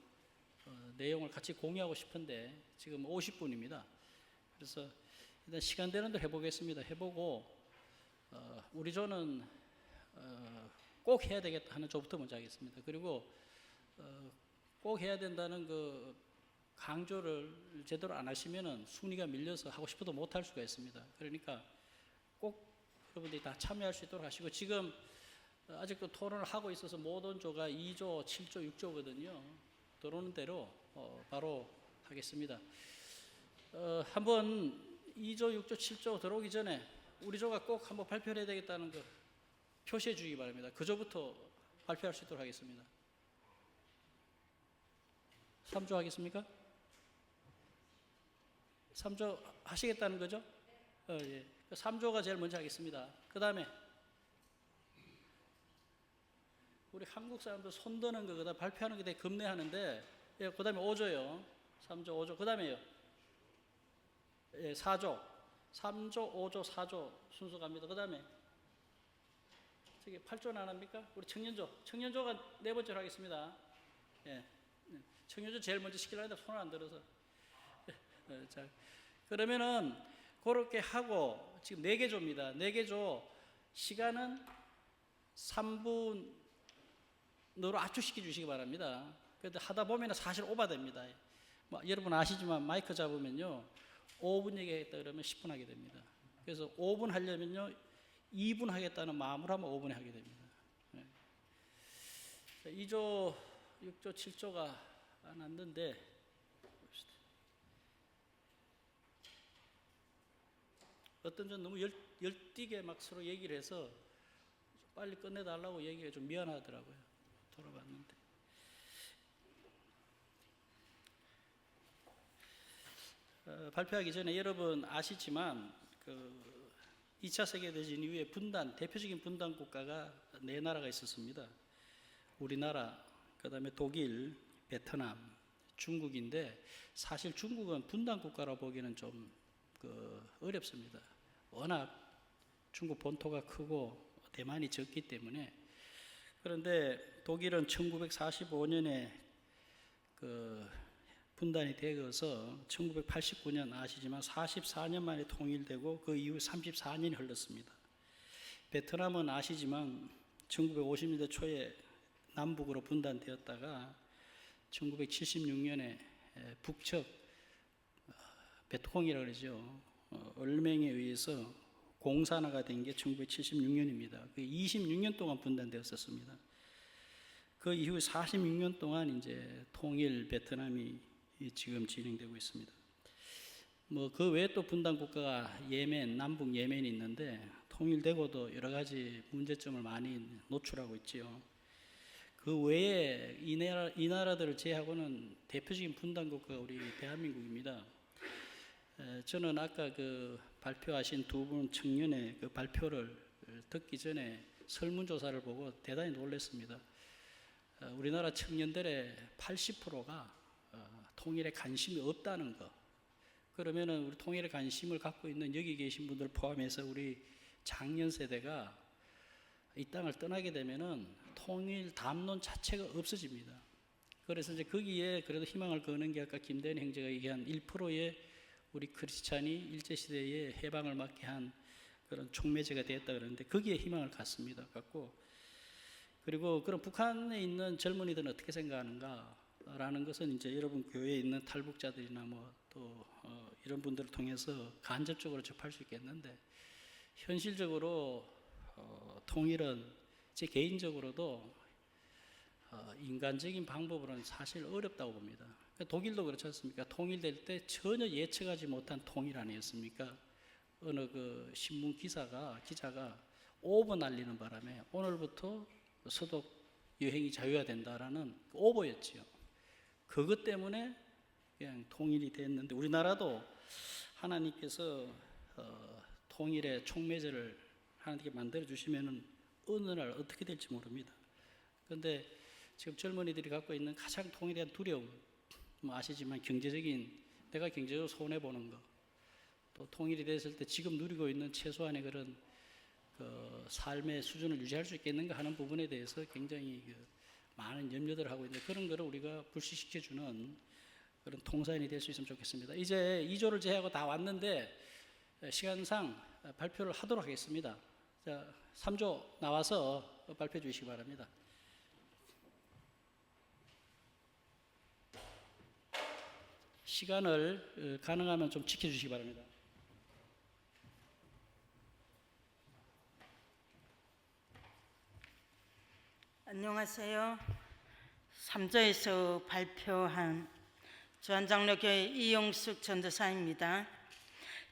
내용을 같이 공유하고 싶은데, 지금 50분입니다. 그래서 일단 시간 되는 대로 해보겠습니다. 해보고 우리 조는 꼭 해야 되겠다 하는 조부터 먼저 하겠습니다. 그리고 꼭 해야 된다는 그 강조를 제대로 안 하시면은 순위가 밀려서 하고 싶어도 못 할 수가 있습니다. 그러니까 꼭 여러분들이 다 참여할 수 있도록 하시고, 지금 아직도 토론을 하고 있어서 모든 조가 2조, 7조, 6조거든요. 들어오는 대로 바로 하겠습니다. 한번 2조, 6조, 7조 들어오기 전에 우리 조가 꼭 한번 발표를 해야 되겠다는 거 표시해 주시기 바랍니다. 그 조부터 발표할 수 있도록 하겠습니다. 3조 하겠습니까? 3조 하시겠다는 거죠? 예. 3조가 제일 먼저 하겠습니다. 그 다음에 우리 한국 사람들 손 드는 거, 그다음 발표하는 게 되게 겁내하는데, 예, 그 다음에 5조요. 3조, 5조. 그 다음에요. 예, 4조. 3조, 5조, 4조 순서 갑니다. 그 다음에 저기 8조는 안 합니까? 우리 청년조. 청년조가 네 번째로 하겠습니다. 예. 청년조 제일 먼저 시키려고 했는데 손을 안 들어서. 자, 그러면은 그렇게 하고, 지금 4개 조입니다. 4개 조 시간은 3분으로 압축시켜 주시기 바랍니다. 그런데 하다 보면 사실 오버됩니다. 뭐 여러분 아시지만 마이크 잡으면요 5분 얘기하겠다 그러면 10분 하게 됩니다. 그래서 5분 하려면요 2분 하겠다는 마음으로 하면 5분에 하게 됩니다. 2조, 6조, 7조가 났는데, 어떤 전 너무 열띠게 막 서로 얘기를 해서 빨리 끝내달라고 얘기가 좀 미안하더라고요. 돌아봤는데. 발표하기 전에 여러분 아시지만 그 2차 세계대전 이후에 대표적인 분단 국가가 네 나라가 있었습니다. 우리나라, 그다음에 독일, 베트남, 중국인데 사실 중국은 분단 국가라 보기는 좀 어렵습니다. 워낙 중국 본토가 크고 대만이 적기 때문에. 그런데 독일은 1945년에 분단이 되어서 1989년 아시지만 44년 만에 통일되고 그 이후 34년이 흘렀습니다. 베트남은 아시지만 1950년대 초에 남북으로 분단되었다가 1976년에 북측 베트콩이라고 그러죠. 얼맹에 의해서 공산화가 된 게 1976년입니다. 26년 동안 분단되었었습니다. 그 이후 46년 동안 이제 통일 베트남이 지금 진행되고 있습니다. 그 외에 또 분단 국가가 남북 예멘이 있는데 통일되고도 여러 가지 문제점을 많이 노출하고 있지요. 그 외에 이 나라들을 제외하고는 대표적인 분단 국가가 우리 대한민국입니다. 저는 아까 발표하신 두 분 청년의 발표를 듣기 전에 설문조사를 보고 대단히 놀랐습니다. 우리나라 청년들의 80%가 통일에 관심이 없다는 거. 그러면은 우리 통일에 관심을 갖고 있는 여기 계신 분들 포함해서 우리 장년 세대가 이 땅을 떠나게 되면은 통일 담론 자체가 없어집니다. 그래서 이제 거기에 그래도 희망을 거는 게 아까 김대현 형제가 얘기한 1%의 우리 크리스찬이 일제시대에 해방을 막게 한 그런 촉매제가 되었다 그러는데 거기에 희망을 갖습니다. 그리고 그런 북한에 있는 젊은이들은 어떻게 생각하는가라는 것은 이제 여러분 교회에 있는 탈북자들이나 또 이런 분들을 통해서 간접적으로 접할 수 있겠는데 현실적으로 통일은 제 개인적으로도 인간적인 방법으로는 사실 어렵다고 봅니다. 독일도 그렇지 않습니까? 통일될 때 전혀 예측하지 못한 통일 아니었습니까? 어느 신문 기자가 5번 날리는 바람에 오늘부터 서독 여행이 자유화된다라는 오보였지요. 그것 때문에 그냥 통일이 됐는데 우리나라도 하나님께서 통일의 촉매제를 하나님께 만들어 주시면은 어느 날 어떻게 될지 모릅니다. 그런데 지금 젊은이들이 갖고 있는 가장 통일에 대한 두려움, 아시지만 내가 경제적으로 손해 보는 거, 또 통일이 됐을 때 지금 누리고 있는 최소한의 그런 삶의 수준을 유지할 수 있겠는가 하는 부분에 대해서 굉장히 많은 염려들을 하고 있는데 그런 거를 우리가 불식시켜주는 그런 통사인이 될 수 있으면 좋겠습니다. 이제 2조를 제외하고 다 왔는데 시간상 발표를 하도록 하겠습니다. 자, 3조 나와서 발표해 주시기 바랍니다. 시간을 가능하면 좀 지켜주시기 바랍니다. 안녕하세요. 3조에서 발표한 주한장로교회 이용숙 전도사입니다.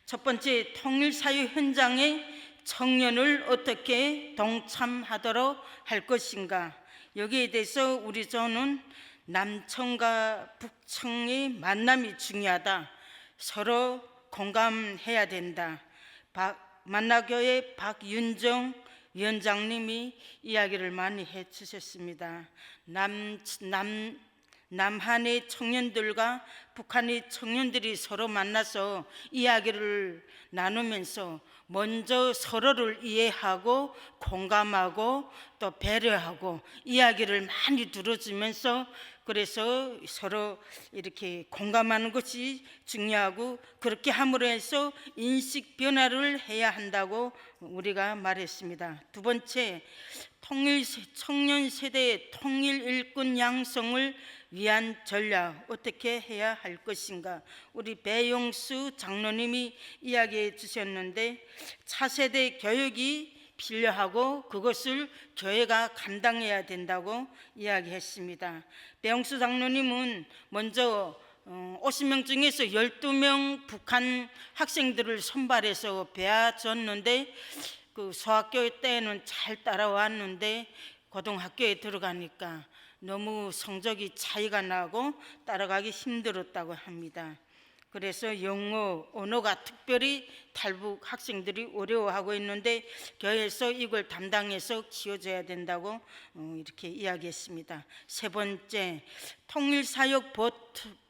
첫 번째, 통일사유 현장에 청년을 어떻게 동참하도록 할 것인가. 여기에 대해서 우리 조는 남청과 북청의 만남이 중요하다. 서로 공감해야 된다. 만나교회 박윤정 위원장님이 이야기를 많이 해주셨습니다. 남한의 청년들과 북한의 청년들이 서로 만나서 이야기를 나누면서 먼저 서로를 이해하고 공감하고 또 배려하고 이야기를 많이 들어주면서 그래서 서로 이렇게 공감하는 것이 중요하고 그렇게 함으로 해서 인식 변화를 해야 한다고 우리가 말했습니다. 두 번째, 청년 세대의 통일 일꾼 양성을 위한 전략 어떻게 해야 할 것인가. 우리 배용수 장로님이 이야기해 주셨는데 차세대 교육이 필요하고 그것을 교회가 감당해야 된다고 이야기했습니다. 배용수 장로님은 먼저 50명 중에서 12명 북한 학생들을 선발해서 배워줬는데 그 소학교 때는 잘 따라왔는데 고등학교에 들어가니까 너무 성적이 차이가 나고 따라가기 힘들었다고 합니다. 그래서 영어, 언어가 특별히 탈북 학생들이 어려워하고 있는데 교회에서 이걸 담당해서 키워줘야 된다고 이렇게 이야기했습니다. 세 번째, 통일사역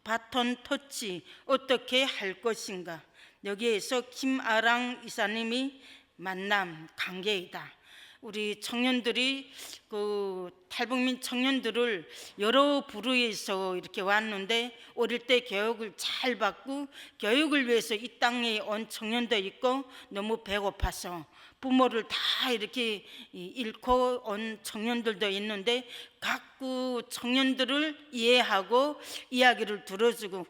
바톤 터치 어떻게 할 것인가. 여기에서 김아랑 이사님이 만남 관계이다. 우리 청년들이 그 탈북민 청년들을 여러 부류에서 이렇게 왔는데 어릴 때 교육을 잘 받고 교육을 위해서 이 땅에 온 청년도 있고 너무 배고파서 부모를 다 이렇게 잃고 온 청년들도 있는데 각구 청년들을 이해하고 이야기를 들어주고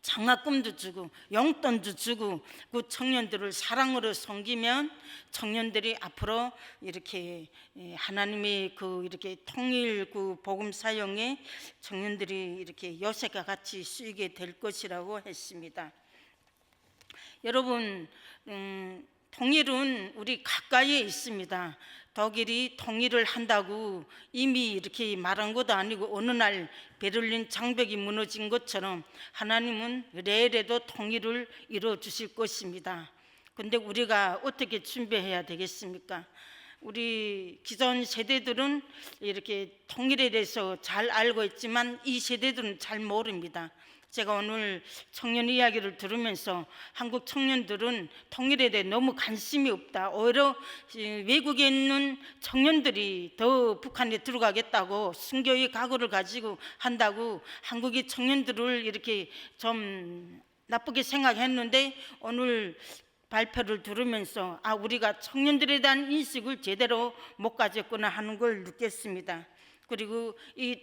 장학금도 주고 용돈도 주고 그 청년들을 사랑으로 섬기면 청년들이 앞으로 이렇게 하나님의 그 이렇게 통일 그 복음 사용에 청년들이 이렇게 요새가 같이 쓰이게 될 것이라고 했습니다. 여러분, 통일은 우리 가까이에 있습니다. 독일이 통일을 한다고 이미 이렇게 말한 것도 아니고 어느 날 베를린 장벽이 무너진 것처럼 하나님은 내일에도 통일을 이루어 주실 것입니다. 근데 우리가 어떻게 준비해야 되겠습니까? 우리 기존 세대들은 이렇게 통일에 대해서 잘 알고 있지만 이 세대들은 잘 모릅니다. 제가 오늘 청년 이야기를 들으면서 한국 청년들은 통일에 대해 너무 관심이 없다. 오히려 외국에 있는 청년들이 더 북한에 들어가겠다고 순교의 각오를 가지고 한다고 한국의 청년들을 이렇게 좀 나쁘게 생각했는데 오늘 발표를 들으면서 우리가 청년들에 대한 인식을 제대로 못 가졌구나 하는 걸 느꼈습니다. 그리고 이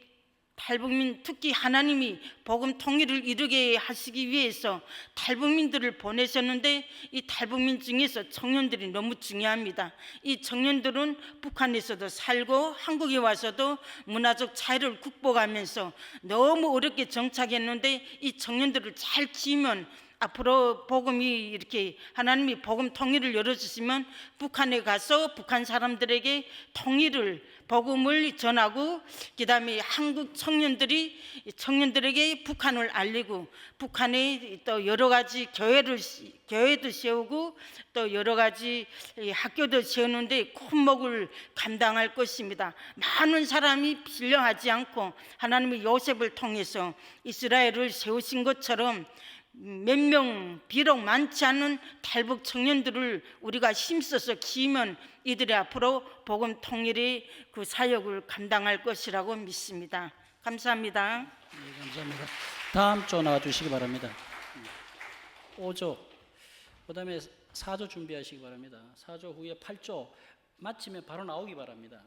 탈북민, 특히 하나님이 복음 통일을 이루게 하시기 위해서 탈북민들을 보내셨는데 이 탈북민 중에서 청년들이 너무 중요합니다. 이 청년들은 북한에서도 살고 한국에 와서도 문화적 차이를 극복하면서 너무 어렵게 정착했는데 이 청년들을 잘 키우면 앞으로 복음이 이렇게 하나님이 복음 통일을 열어주시면 북한에 가서 북한 사람들에게 통일을 복음을 전하고 그다음에 한국 청년들에게 북한을 알리고 북한에 또 여러 가지 교회도 세우고 또 여러 가지 학교도 세우는데 큰 몫을 감당할 것입니다. 많은 사람이 필요하지 않고 하나님이 요셉을 통해서 이스라엘을 세우신 것처럼 몇 명 비록 많지 않은 탈북 청년들을 우리가 힘써서 키우면 이들이 앞으로 복음 통일의 그 사역을 감당할 것이라고 믿습니다. 감사합니다. 네, 감사합니다. 다음 조 나와주시기 바랍니다. 5조, 그 다음에 4조 준비하시기 바랍니다. 4조 후에 8조 마치면 바로 나오기 바랍니다.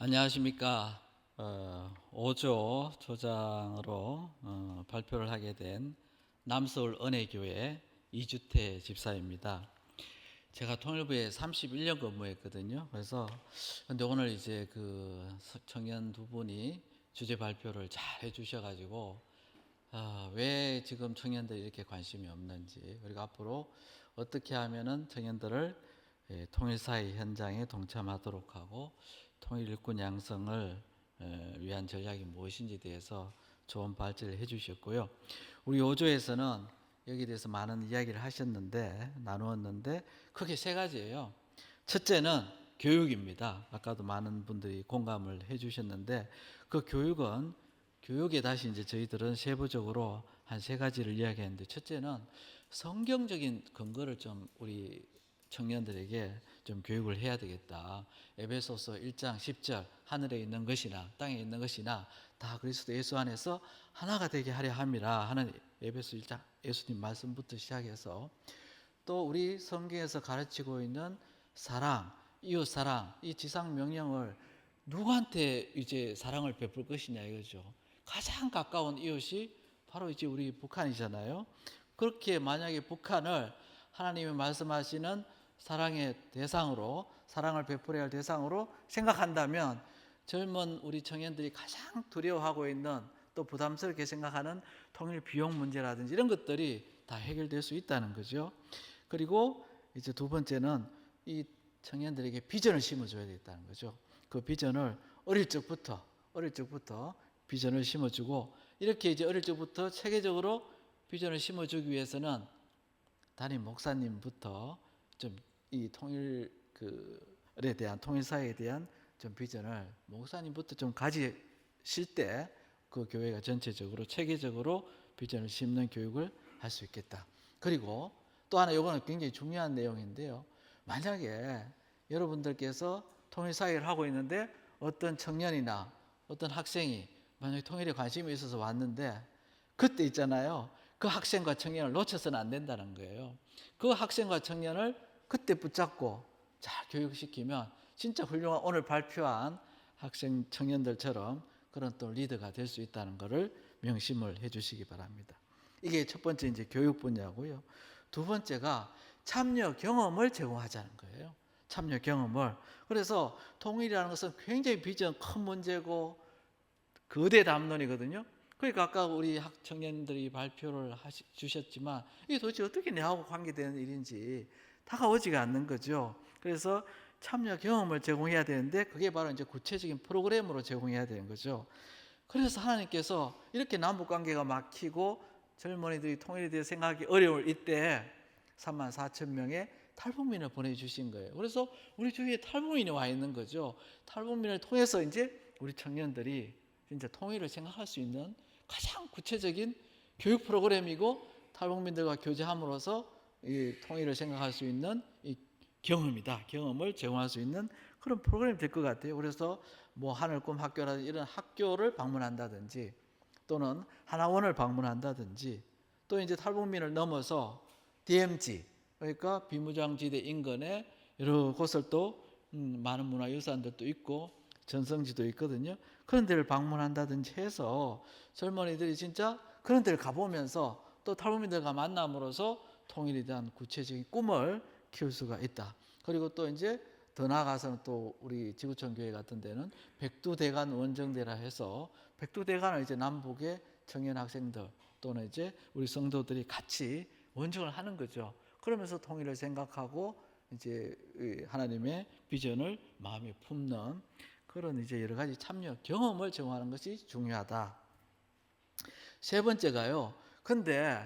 안녕하십니까. 5조 조장으로 발표를 하게 된 남서울 은혜교회 이주태 집사입니다. 제가 통일부에 31년 근무했거든요. 그래서 근데 오늘 이제 그 청년 두 분이 주제 발표를 잘 해주셔가지고 왜 지금 청년들이 이렇게 관심이 없는지 그리고 앞으로 어떻게 하면은 청년들을 통일사회 현장에 동참하도록 하고 통일 일꾼 양성을 위한 전략이 무엇인지에 대해서 좋은 발제를 해주셨고요. 우리 5조에서는 여기에 대해서 많은 이야기를 하셨는데 나누었는데 크게 세 가지예요. 첫째는 교육입니다. 아까도 많은 분들이 공감을 해주셨는데 그 교육에 다시 이제 저희들은 세부적으로 한 세 가지를 이야기했는데 첫째는 성경적인 근거를 좀 우리 청년들에게 좀 교육을 해야 되겠다. 에베소서 1장 10절 하늘에 있는 것이나 땅에 있는 것이나 다 그리스도 예수 안에서 하나가 되게 하려 함이라 하는 에베소 1장 예수님 말씀부터 시작해서 또 우리 성경에서 가르치고 있는 사랑, 이웃 사랑, 이 지상 명령을 누구한테 이제 사랑을 베풀 것이냐 이거죠. 가장 가까운 이웃이 바로 이제 우리 북한이잖아요. 그렇게 만약에 북한을 하나님이 말씀하시는 사랑의 대상으로, 사랑을 베풀어야 할 대상으로 생각한다면 젊은 우리 청년들이 가장 두려워하고 있는, 또 부담스럽게 생각하는 통일 비용 문제라든지 이런 것들이 다 해결될 수 있다는 거죠. 그리고 이제 두 번째는 이 청년들에게 비전을 심어줘야 되겠다는 거죠. 그 비전을 어릴 적부터 비전을 심어주고, 이렇게 이제 어릴 적부터 체계적으로 비전을 심어주기 위해서는 담임 목사님부터 좀 이 통일에 대한, 통일사회에 대한 좀 비전을 목사님부터 좀 가지실 때 그 교회가 전체적으로 체계적으로 비전을 심는 교육을 할 수 있겠다. 그리고 또 하나, 이거는 굉장히 중요한 내용인데요. 만약에 여러분들께서 통일사회를 하고 있는데 어떤 청년이나 어떤 학생이 만약에 통일에 관심이 있어서 왔는데, 그때 있잖아요, 그 학생과 청년을 놓쳐서는 안 된다는 거예요. 그 학생과 청년을 그때 붙잡고 잘 교육시키면 진짜 훌륭한 오늘 발표한 학생 청년들처럼 그런 또 리더가 될 수 있다는 것을 명심을 해주시기 바랍니다. 이게 첫 번째 이제 교육 분야고요. 두 번째가 참여 경험을 제공하자는 거예요. 참여 경험을. 그래서 통일이라는 것은 굉장히 비전 큰 문제고 거대 담론이거든요. 그러니까 아까 우리 학 청년들이 발표를 주셨지만 이게 도대체 어떻게 내하고 관계되는 일인지 다가오지가 않는 거죠. 그래서 참여 경험을 제공해야 되는데 그게 바로 이제 구체적인 프로그램으로 제공해야 되는 거죠. 그래서 하나님께서 이렇게 남북 관계가 막히고 젊은이들이 통일에 대해 생각하기 어려울 이때 34,000명의 탈북민을 보내주신 거예요. 그래서 우리 주위에 탈북민이 와 있는 거죠. 탈북민을 통해서 이제 우리 청년들이 진짜 통일을 생각할 수 있는 가장 구체적인 교육 프로그램이고, 탈북민들과 교제함으로써 이 통일을 생각할 수 있는 이 경험이다. 경험을 제공할 수 있는 그런 프로그램이 될 것 같아요. 그래서 뭐 하늘꿈 학교라든지 이런 학교를 방문한다든지, 또는 하나원을 방문한다든지, 또 이제 탈북민을 넘어서 DMZ, 그러니까 비무장지대 인근에 여러 곳을 또 많은 문화유산들도 있고 전성지도 있거든요. 그런 데를 방문한다든지 해서 젊은이들이 진짜 그런 데를 가보면서 또 탈북민들과 만남으로써 통일에 대한 구체적인 꿈을 키울 수가 있다. 그리고 또 이제 더 나아가서는 또 우리 지구촌 교회 같은 데는 백두대간 원정대라 해서 백두대간을 이제 남북의 청년 학생들 또는 이제 우리 성도들이 같이 원정을 하는 거죠. 그러면서 통일을 생각하고 이제 하나님의 비전을 마음에 품는 그런 이제 여러 가지 참여 경험을 제공하는 것이 중요하다. 세 번째가요. 근데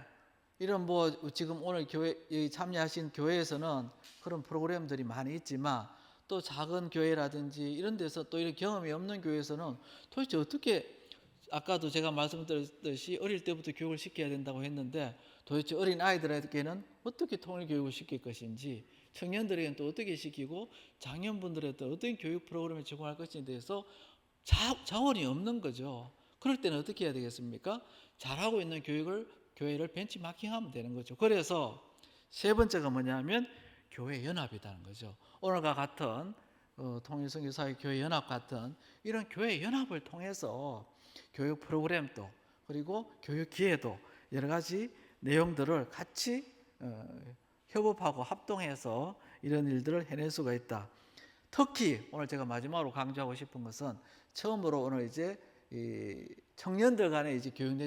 이런 뭐 지금 오늘 교회 참여하신 교회에서는 그런 프로그램들이 많이 있지만, 또 작은 교회라든지 이런 데서 또 이런 경험이 없는 교회에서는 도대체 어떻게, 아까도 제가 말씀드렸듯이 어릴 때부터 교육을 시켜야 된다고 했는데, 도대체 어린 아이들에게는 어떻게 통일 교육을 시킬 것인지, 청년들에게는 또 어떻게 시키고, 장년분들에게 어떤 교육 프로그램을 제공할 것인지에 대해서 자원이 없는 거죠. 그럴 때는 어떻게 해야 되겠습니까? 잘하고 있는 교회를 벤치마킹하면 되는 거죠. 그래서 세 번째가 뭐냐면 교회 연합이라는 거죠. 오늘과 같은 통일선교사회 교회 연합 같은 이런 교회 연합을 통해서 교육 프로그램도, 그리고 교육 기회도, 여러 가지 내용들을 같이 협업하고 합동해서 이런 일들을 해낼 수가 있다. 특히 오늘 제가 마지막으로 강조하고 싶은 것은, 처음으로 오늘 이제 이 청년들 간의 이제 교육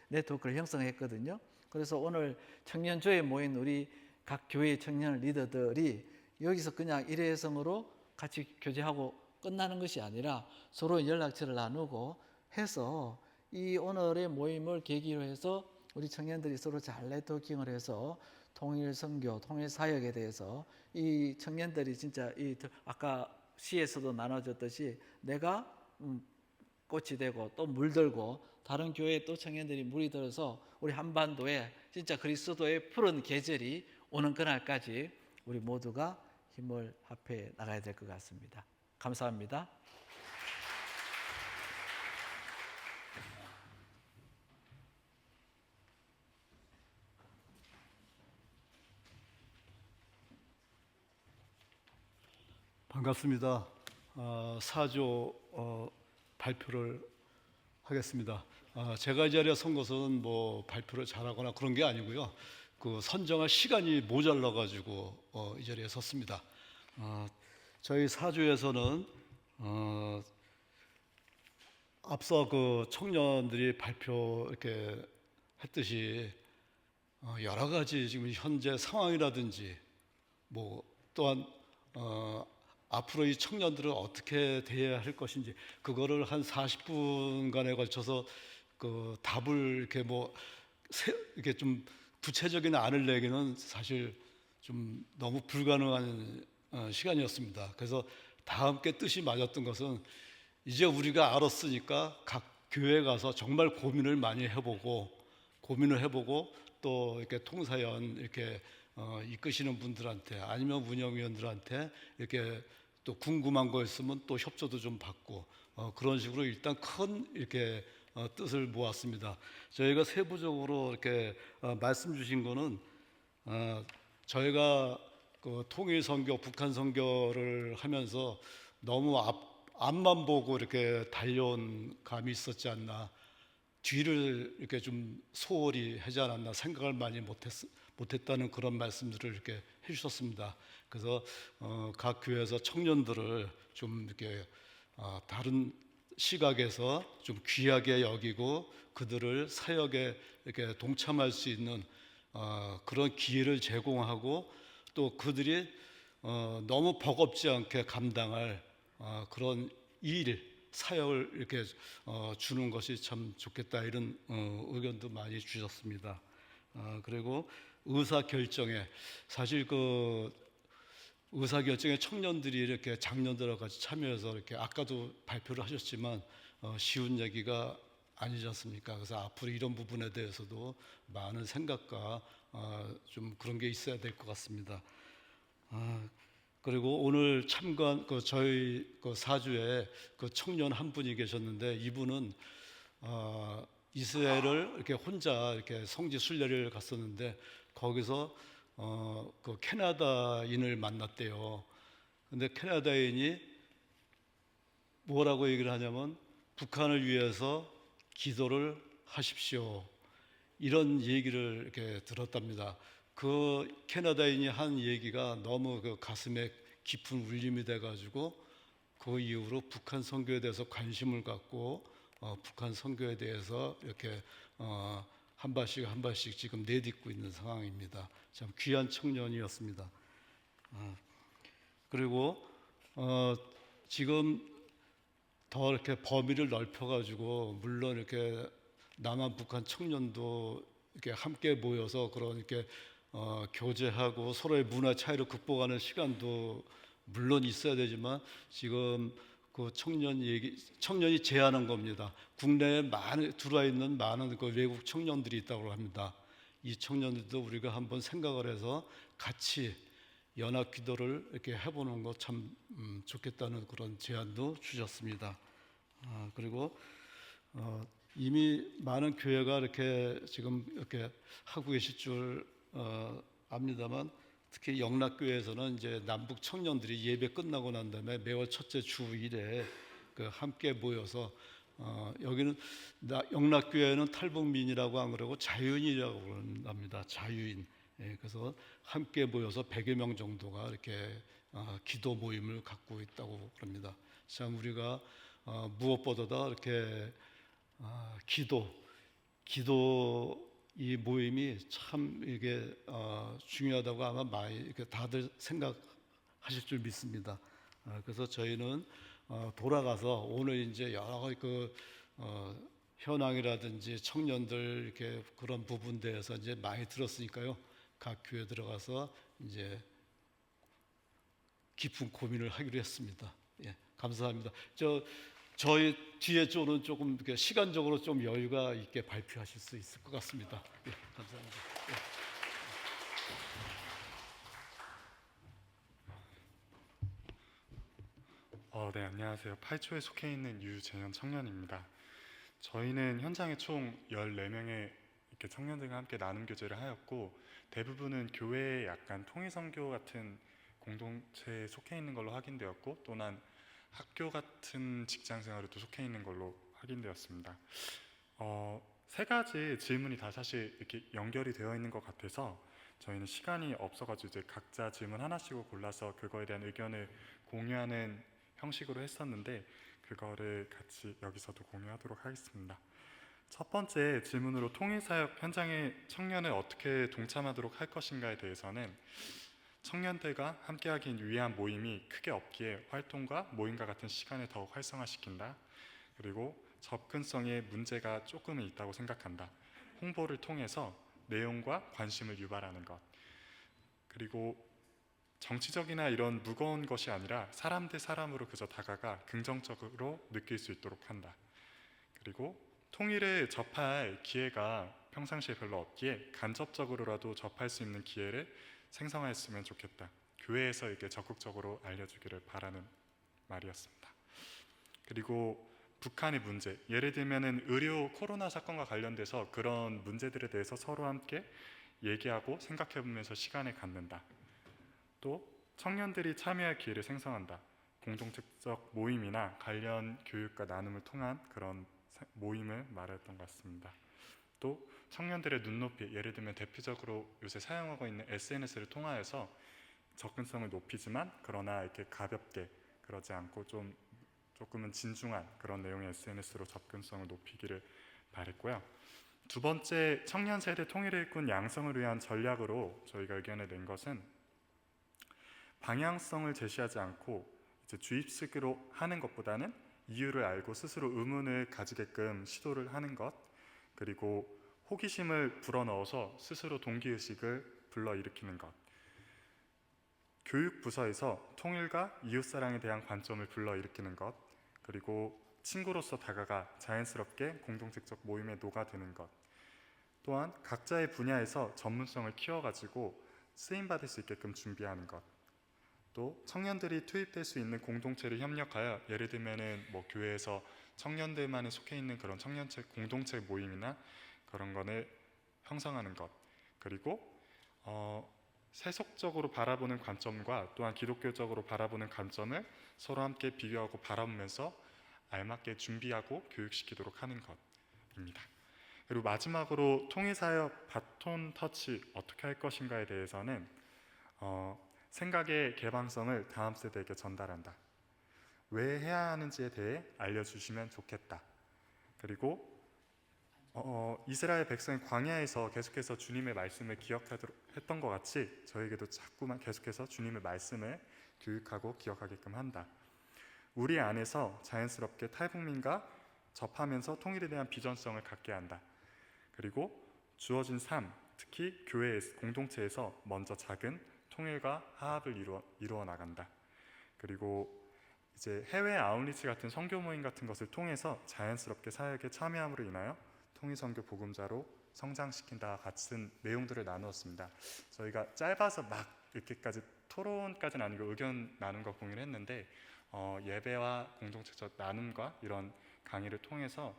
네트워크를 형성했거든요. 그래서 오늘 청년조에 모인 우리 각 교회의 청년 리더들이 여기서 그냥 일회성으로 같이 교제하고 끝나는 것이 아니라 서로 연락처를 나누고 해서 이 오늘의 모임을 계기로 해서 우리 청년들이 서로 잘 네트워킹을 해서 통일 선교, 통일 사역에 대해서 이 청년들이 진짜 이 아까 시에서도 나눠졌듯이 내가 꽃이 되고 또 물들고 다른 교회에 또 청년들이 물이 들어서 우리 한반도에 진짜 그리스도의 푸른 계절이 오는 그날까지 우리 모두가 힘을 합해 나가야 될 것 같습니다. 감사합니다. 반갑습니다. 사조 발표를 하겠습니다. 제가 이 자리에 선 것은 뭐 발표를 잘하거나 그런 게 아니고요. 그 선정할 시간이 모자라 가지고 이 자리에 섰습니다. 저희 사주에서는 앞서 그 청년들이 발표 이렇게 했듯이 여러 가지 지금 현재 상황이라든지 뭐 또한 앞으로 이 청년들을 어떻게 대해야 할 것인지 그거를 한 40분간에 걸쳐서 그 답을 이렇게 이렇게 좀 구체적인 안을 내기는 사실 좀 너무 불가능한 시간이었습니다. 그래서 다 함께 뜻이 맞았던 것은 이제 우리가 알았으니까 각 교회 가서 정말 고민을 해보고 또 이렇게 통사연 이렇게 이끄시는 분들한테 아니면 운영위원들한테 이렇게 또 궁금한 거 있으면 또 협조도 좀 받고 그런 식으로 일단 큰 이렇게 뜻을 모았습니다. 저희가 세부적으로 이렇게 말씀 주신 거는 저희가 그 통일 선교, 북한 선교를 하면서 너무 앞만 보고 이렇게 달려온 감이 있었지 않나, 뒤를 이렇게 좀 소홀히 하지 않았나 생각을 많이 못했다는 그런 말씀들을 이렇게 해주셨습니다. 그래서 각 교회에서 청년들을 좀 이렇게 다른 시각에서 좀 귀하게 여기고 그들을 사역에 이렇게 동참할 수 있는 그런 기회를 제공하고 또 그들이 너무 버겁지 않게 감당할 그런 사역을 이렇게 주는 것이 참 좋겠다 이런 의견도 많이 주셨습니다. 그리고 의사결정에 사실 그 의사결정에 청년들이 이렇게 장년들과 같이 참여해서 이렇게 아까도 발표를 하셨지만 쉬운 얘기가 아니지 않습니까? 그래서 앞으로 이런 부분에 대해서도 많은 생각과 좀 그런 게 있어야 될 것 같습니다. 그리고 오늘 참관 저희 그 사주에 그 청년 한 분이 계셨는데 이분은 이스라엘을 이렇게 혼자 이렇게 성지 순례를 갔었는데 거기서 그 캐나다인을 만났대요. 근데 캐나다인이 뭐라고 얘기를 하냐면 북한을 위해서 기도를 하십시오. 이런 얘기를 이렇게 들었답니다. 그 캐나다인이 한 얘기가 너무 그 가슴에 깊은 울림이 돼가지고 그 이후로 북한 선교에 대해서 관심을 갖고 북한 선교에 대해서 이렇게 한 발씩 지금 내딛고 있는 상황입니다. 참 귀한 청년이었습니다. 그리고 지금 더 이렇게 범위를 넓혀가지고 물론 이렇게 남한 북한 청년도 이렇게 함께 모여서 그런 이렇게 교제하고 서로의 문화 차이를 극복하는 시간도 물론 있어야 되지만 지금 그 청년이 제안한 겁니다. 국내에 들어와 있는 많은 그 외국 청년들이 있다고 합니다. 이 청년들도 우리가 한번 생각을 해서 같이 연합 기도를 이렇게 해보는 것 참 좋겠다는 그런 제안도 주셨습니다. 그리고 이미 많은 교회가 이렇게 지금 이렇게 하고 계실 줄 압니다만 특히 영락교회에서는 이제 남북 청년들이 예배 끝나고 난 다음에 매월 첫째 주일에 그 함께 모여서 여기는 영락교회는 탈북민이라고 안 그러고 자유인이라고 그럽니다. 자유인. 그래서 함께 모여서 100여 명 정도가 이렇게 기도 모임을 갖고 있다고 그럽니다. 참 우리가 무엇보다도 이렇게 기도 이 모임이 참 이게 중요하다고 아마 많이 이렇게 다들 생각하실 줄 믿습니다. 그래서 저희는 돌아가서 오늘 이제 여러 그 현황이라든지 청년들 이렇게 그런 부분 대해서 이제 많이 들었으니까요. 각 교회 들어가서 이제 깊은 고민을 하기로 했습니다. 예, 감사합니다. 저희 뒤에 쪽은 조금 이렇게 시간적으로 좀 여유가 있게 발표하실 수 있을 것 같습니다. 예, 감사합니다. 네, 안녕하세요. 8초에 속해 있는 유재현 청년입니다. 저희는 현장에 총 14명의 이렇게 청년들과 함께 나눔 교제를 하였고 대부분은 교회의 약간 통일선교 같은 공동체에 속해 있는 걸로 확인되었고 또한 학교 같은 직장 생활에도 속해 있는 걸로 확인되었습니다. 세 가지 질문이 다 사실 이렇게 연결이 되어 있는 것 같아서 저희는 시간이 없어가지고 이제 각자 질문 하나씩을 골라서 그거에 대한 의견을 공유하는 형식으로 했었는데 그거를 같이 여기서도 공유하도록 하겠습니다. 첫 번째 질문으로 통일사역 현장의 청년을 어떻게 동참하도록 할 것인가에 대해서는 청년들과 함께하기 위한 모임이 크게 없기에 활동과 모임과 같은 시간을 더욱 활성화시킨다. 그리고 접근성에 문제가 조금은 있다고 생각한다. 홍보를 통해서 내용과 관심을 유발하는 것. 그리고 정치적이나 이런 무거운 것이 아니라 사람 대 사람으로 그저 다가가 긍정적으로 느낄 수 있도록 한다. 그리고 통일을 접할 기회가 평상시에 별로 없기에 간접적으로라도 접할 수 있는 기회를 생성했으면 좋겠다. 교회에서 이렇게 적극적으로 알려주기를 바라는 말이었습니다. 그리고 북한의 문제, 예를 들면은 의료 코로나 사건과 관련돼서 그런 문제들에 대해서 서로 함께 얘기하고 생각해보면서 시간을 갖는다. 또 청년들이 참여할 기회를 생성한다. 공동체적 모임이나 관련 교육과 나눔을 통한 그런 모임을 말했던 것 같습니다. 또 청년들의 눈높이, 예를 들면 대표적으로 요새 사용하고 있는 SNS를 통하여서 접근성을 높이지만 그러나 이렇게 가볍게 그러지 않고 조금은 진중한 그런 내용의 SNS로 접근성을 높이기를 바랬고요. 두 번째, 청년 세대 통일을 이끈 양성을 위한 전략으로 저희가 의견을 낸 것은 방향성을 제시하지 않고 이제 주입식으로 하는 것보다는 이유를 알고 스스로 의문을 가지게끔 시도를 하는 것, 그리고 호기심을 불어넣어서 스스로 동기의식을 불러일으키는 것, 교육부서에서 통일과 이웃사랑에 대한 관점을 불러일으키는 것, 그리고 친구로서 다가가 자연스럽게 공동체적 모임에 녹아드는 것, 또한 각자의 분야에서 전문성을 키워가지고 쓰임받을 수 있게끔 준비하는 것, 또 청년들이 투입될 수 있는 공동체를 협력하여 예를 들면은 뭐 교회에서 청년들만이 속해 있는 그런 청년체 공동체 모임이나 그런 거를 형성하는 것, 그리고 세속적으로 바라보는 관점과 또한 기독교적으로 바라보는 관점을 서로 함께 비교하고 바라보면서 알맞게 준비하고 교육시키도록 하는 것입니다. 그리고 마지막으로 통일사역 바톤 터치 어떻게 할 것인가에 대해서는 생각의 개방성을 다음 세대에게 전달한다. 왜 해야 하는지에 대해 알려주시면 좋겠다. 그리고 이스라엘 백성이 광야에서 계속해서 주님의 말씀을 기억하도록 했던 것 같이 저에게도 자꾸만 계속해서 주님의 말씀을 교육하고 기억하게끔 한다. 우리 안에서 자연스럽게 탈북민과 접하면서 통일에 대한 비전성을 갖게 한다. 그리고 주어진 삶, 특히 교회 공동체에서 먼저 작은 통일과 화합을 이루어 나간다. 그리고 이제 해외 아웃리치 같은 선교 모임 같은 것을 통해서 자연스럽게 사역에 참여함으로 인하여 통일선교 복음자로 성장시킨다 같은 내용들을 나누었습니다. 저희가 짧아서 막 이렇게까지 토론까지는 아니고 의견 나눔과 공유를 했는데 예배와 공동체적 나눔과 이런 강의를 통해서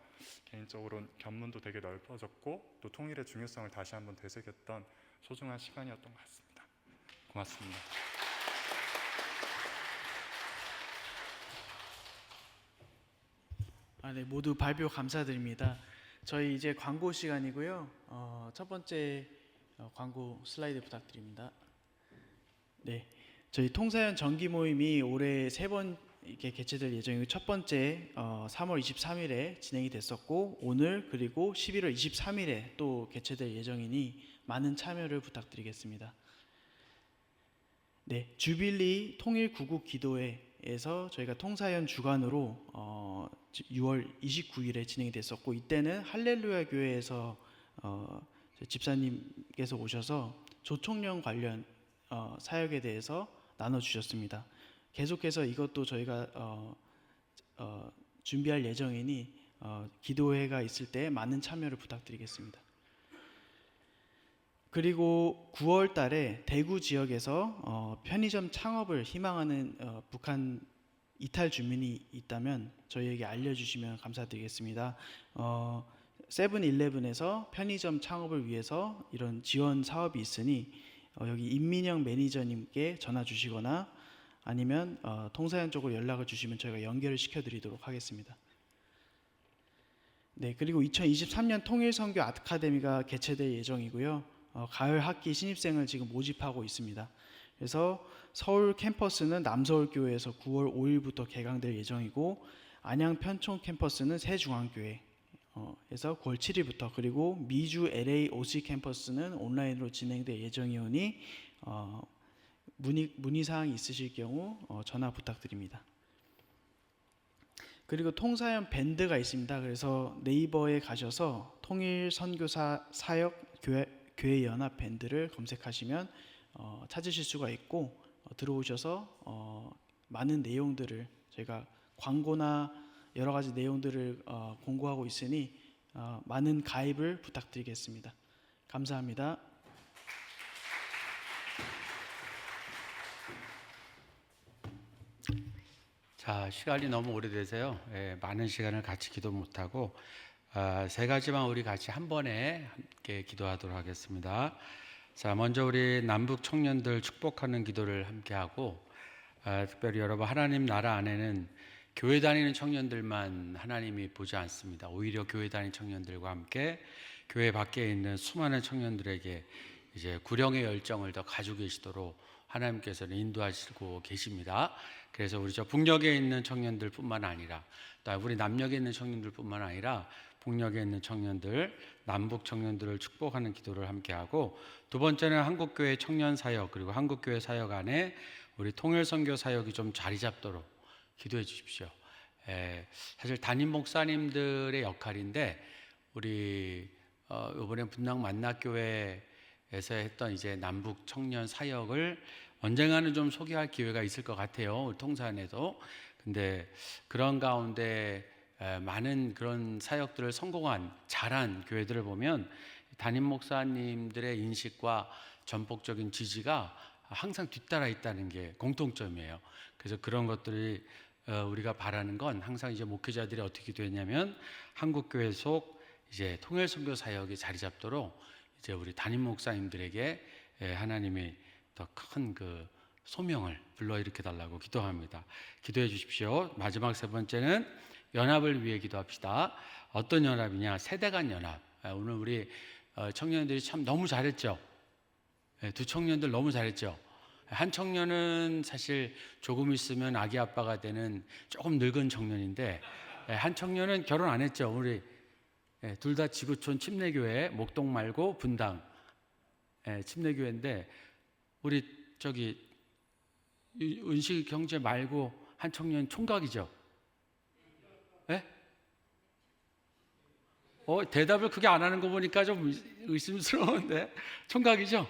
개인적으로는 견문도 되게 넓어졌고 또 통일의 중요성을 다시 한번 되새겼던 소중한 시간이었던 것 같습니다. 고맙습니다. 네, 모두 발표 감사드립니다. 저희 이제 광고 시간이고요. 첫 번째 광고 슬라이드 부탁드립니다. 네, 저희 통사연 정기 모임이 올해 3번 이렇게 개최될 예정이고 첫 번째 3월 23일에 진행이 됐었고 오늘 그리고 11월 23일에 또 개최될 예정이니 많은 참여를 부탁드리겠습니다. 네, 주빌리 통일 구국 기도회에서 저희가 통사연 주관으로 6월 29일에 진행이 됐었고 이때는 할렐루야 교회에서 집사님께서 오셔서 조총련 관련 사역에 대해서 나눠주셨습니다. 계속해서 이것도 저희가 준비할 예정이니 기도회가 있을 때 많은 참여를 부탁드리겠습니다. 그리고 9월 달에 대구 지역에서 편의점 창업을 희망하는 북한 이탈 주민이 있다면 저희에게 알려주시면 감사드리겠습니다. 세븐일레븐에서 편의점 창업을 위해서 이런 지원 사업이 있으니 여기 임민영 매니저님께 전화 주시거나 아니면 통사연 쪽으로 연락을 주시면 저희가 연결을 시켜드리도록 하겠습니다. 네, 그리고 2023년 통일선교 아카데미가 개최될 예정이고요. 가을 학기 신입생을 지금 모집하고 있습니다. 그래서 서울 캠퍼스는 남서울교회에서 9월 5일부터 개강될 예정이고, 안양 편촌 캠퍼스는 새중앙교회에서 9월 7일부터, 그리고 미주 LA OC 캠퍼스는 온라인으로 진행될 예정이오니 문의 사항이 있으실 경우 전화 부탁드립니다. 그리고 통사연 밴드가 있습니다. 그래서 네이버에 가셔서 통일 선교사 사역 교회 연합 밴드를 검색하시면 찾으실 수가 있고, 들어오셔서 많은 내용들을 저희가 광고나 여러 가지 내용들을 공고하고 있으니 많은 가입을 부탁드리겠습니다. 감사합니다. 자, 시간이 너무 오래돼서요. 많은 시간을 같이 기도 못하고 세 가지만 우리 같이 한 번에 함께 기도하도록 하겠습니다. 자, 먼저 우리 남북 청년들 축복하는 기도를 함께 하고, 특별히 여러분, 하나님 나라 안에는 교회 다니는 청년들만 하나님이 보지 않습니다. 오히려 교회 다니는 청년들과 함께 교회 밖에 있는 수많은 청년들에게 이제 구령의 열정을 더 가지고 계시도록 하나님께서는 인도하시고 계십니다. 그래서 우리 저 북녘에 있는 청년들뿐만 아니라, 또 우리 남녘에 있는 청년들뿐만 아니라 북녘에 있는 청년들, 남북 청년들을 축복하는 기도를 함께 하고, 두 번째는 한국교회 청년 사역, 그리고 한국교회 사역 안에 우리 통일선교 사역이 좀 자리 잡도록 기도해 주십시오. 사실 담임 목사님들의 역할인데, 우리 이번에 분당 만나교회에서 했던 이제 남북 청년 사역을 언젠가는 좀 소개할 기회가 있을 것 같아요. 우리 통산에도. 근데 그런 가운데 많은 그런 사역들을 성공한 잘한 교회들을 보면 담임 목사님들의 인식과 전폭적인 지지가 항상 뒤따라 있다는 게 공통점이에요. 그래서 그런 것들이 우리가 바라는 건 항상 이제 목회자들이 어떻게 되냐면 한국교회 속 이제 통일선교 사역이 자리 잡도록 이제 우리 담임 목사님들에게 하나님이 더 큰 그 소명을 불러일으켜 달라고 기도합니다. 기도해 주십시오. 마지막 세 번째는 연합을 위해 기도합시다. 어떤 연합이냐? 세대 간 연합. 오늘 우리 청년들이 참 너무 잘했죠. 두 청년들 너무 잘했죠. 한 청년은 사실 조금 있으면 아기 아빠가 되는 조금 늙은 청년인데, 한 청년은 결혼 안 했죠. 우리 둘 다 지구촌 침례교회, 목동 말고 분당 침례교회인데, 우리 저기 은식 형제 말고 한 청년 총각이죠. 예? 대답을 그게 안 하는 거 보니까 좀 의심스러운데 총각이죠.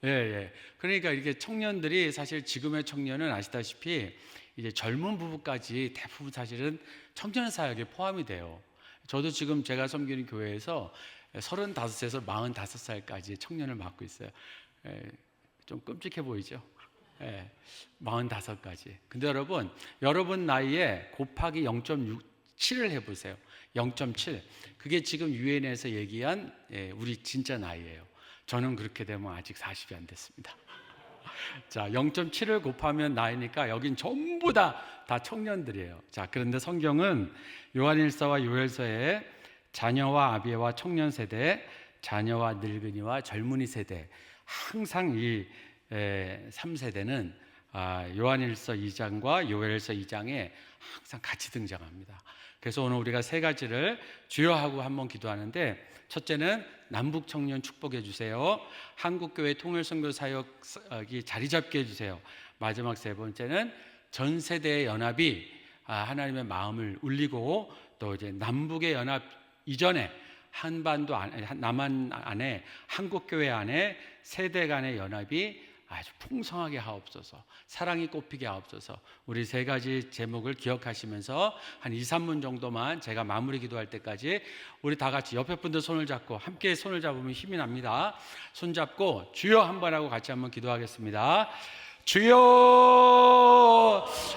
예. 그러니까 이렇게 청년들이 사실 지금의 청년은 아시다시피 이제 젊은 부부까지 대부분 사실은 청년 사역에 포함이 돼요. 저도 지금 제가 섬기는 교회에서 35에서 45살까지 청년을 맡고 있어요. 좀 끔찍해 보이죠? 45까지. 근데 여러분 나이에 곱하기 0.7을 해보세요. 0.7. 그게 지금 유엔에서 얘기한 우리 진짜 나이예요. 저는 그렇게 되면 아직 40이 안 됐습니다. 자, 0.7을 곱하면 나이니까 여긴 전부 다 청년들이에요. 자, 그런데 성경은 요한일서와 요엘서에 자녀와 아비와 청년 세대, 자녀와 늙은이와 젊은이 세대, 항상 이 3세대는 요한일서 2장과 요엘서 2장에 항상 같이 등장합니다. 그래서 오늘 우리가 세 가지를 주여 하고 한번 기도하는데, 첫째는 남북 청년 축복해 주세요. 한국교회 통일선교 사역이 자리 잡게 해주세요. 마지막 세 번째는 전 세대의 연합이 하나님의 마음을 울리고, 또 이제 남북의 연합 이전에 한반도 안에, 남한 안에, 한국교회 안에 세대 간의 연합이 아주 풍성하게 하옵소서, 사랑이 꽃피게 하옵소서. 우리 세 가지 제목을 기억하시면서 한 2, 3분 정도만 제가 마무리 기도할 때까지 우리 다 같이 옆에 분들 손을 잡고, 함께 손을 잡으면 힘이 납니다. 손 잡고 주여 한번 하고 같이 한번 기도하겠습니다. 주여,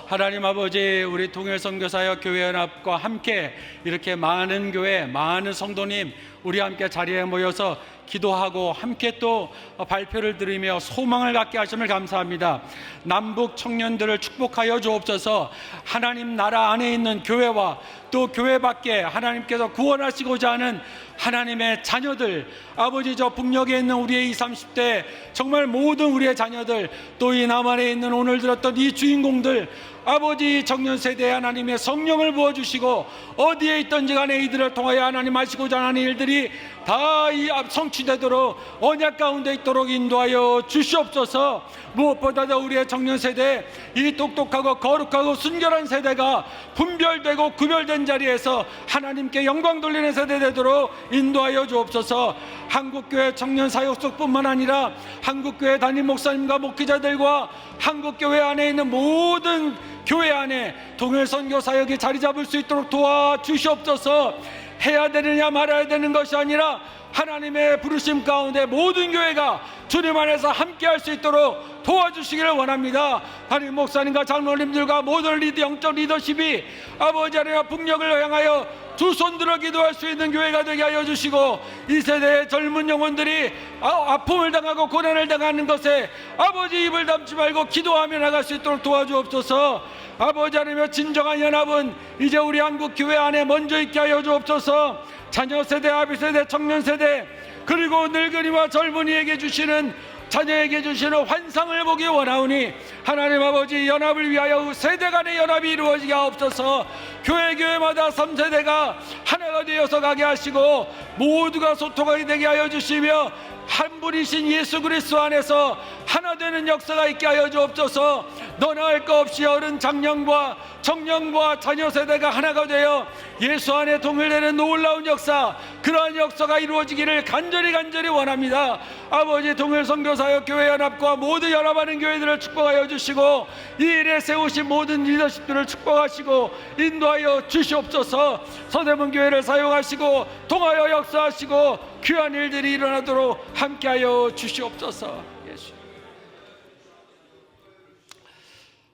하나님 아버지, 우리 통일선교사역 교회연합과 함께 이렇게 많은 교회, 많은 성도님 우리 함께 자리에 모여서 기도하고 함께 또 발표를 들으며 소망을 갖게 하심을 감사합니다. 남북 청년들을 축복하여 주옵소서. 하나님 나라 안에 있는 교회와 또 교회 밖에 하나님께서 구원하시고자 하는 하나님의 자녀들, 아버지 저 북녘에 있는 우리의 20, 30대 정말 모든 우리의 자녀들, 또 이 남한에 있는 오늘 들었던 이 주인공들, 아버지 청년 세대에 하나님의 성령을 부어주시고 어디에 있든지 간에 이들을 통하여 하나님 하시고자 하는 일들이 다 이 성취되도록 언약 가운데 있도록 인도하여 주시옵소서. 무엇보다도 우리의 청년 세대, 이 똑똑하고 거룩하고 순결한 세대가 분별되고 구별된 자리에서 하나님께 영광 돌리는 세대 되도록 인도하여 주옵소서. 한국교회 청년 사역소뿐만 아니라 한국교회 담임 목사님과 목회자들과 한국교회 안에 있는 모든 교회 안에 동일 선교 사역이 자리 잡을 수 있도록 도와주시옵소서. 해야 되느냐 말아야 되는 것이 아니라 하나님의 부르심 가운데 모든 교회가 주님 안에서 함께할 수 있도록 도와주시기를 원합니다. 담임 목사님과 장로님들과 모든 영적 리더십이 아버지 하나님 북녘을 향하여 두 손 들어 기도할 수 있는 교회가 되게 하여 주시고, 이 세대의 젊은 영혼들이 아픔을 당하고 고난을 당하는 것에 아버지 입을 닫지 말고 기도하며 나갈 수 있도록 도와주옵소서. 아버지 하나님의 진정한 연합은 이제 우리 한국 교회 안에 먼저 있게 하여 주옵소서. 자녀 세대, 아비 세대, 청년 세대, 그리고 늙은이와 젊은이에게 주시는, 자녀에게 주시는 환상을 보기 원하오니 하나님 아버지 연합을 위하여 세대 간의 연합이 이루어지게 하옵소서. 교회마다 3세대가 하나가 되어서 가게 하시고 모두가 소통하게 되게 하여 주시며 한 분이신 예수 그리스도 안에서 하나 되는 역사가 있게 하여 주옵소서. 너나 할 것 없이 어른 장년과 청년과 자녀 세대가 하나가 되어 예수 안에 동일되는 놀라운 역사, 그러한 역사가 이루어지기를 간절히 원합니다. 아버지 동일 선교사역 교회 연합과 모두 연합하는 교회들을 축복하여 주시고 이 일에 세우신 모든 리더십들을 축복하시고 인도하여 주시옵소서. 서대문 교회를 사용하시고 통하여 역사하시고 귀한 일들이 일어나도록 함께하여 주시옵소서. 예수.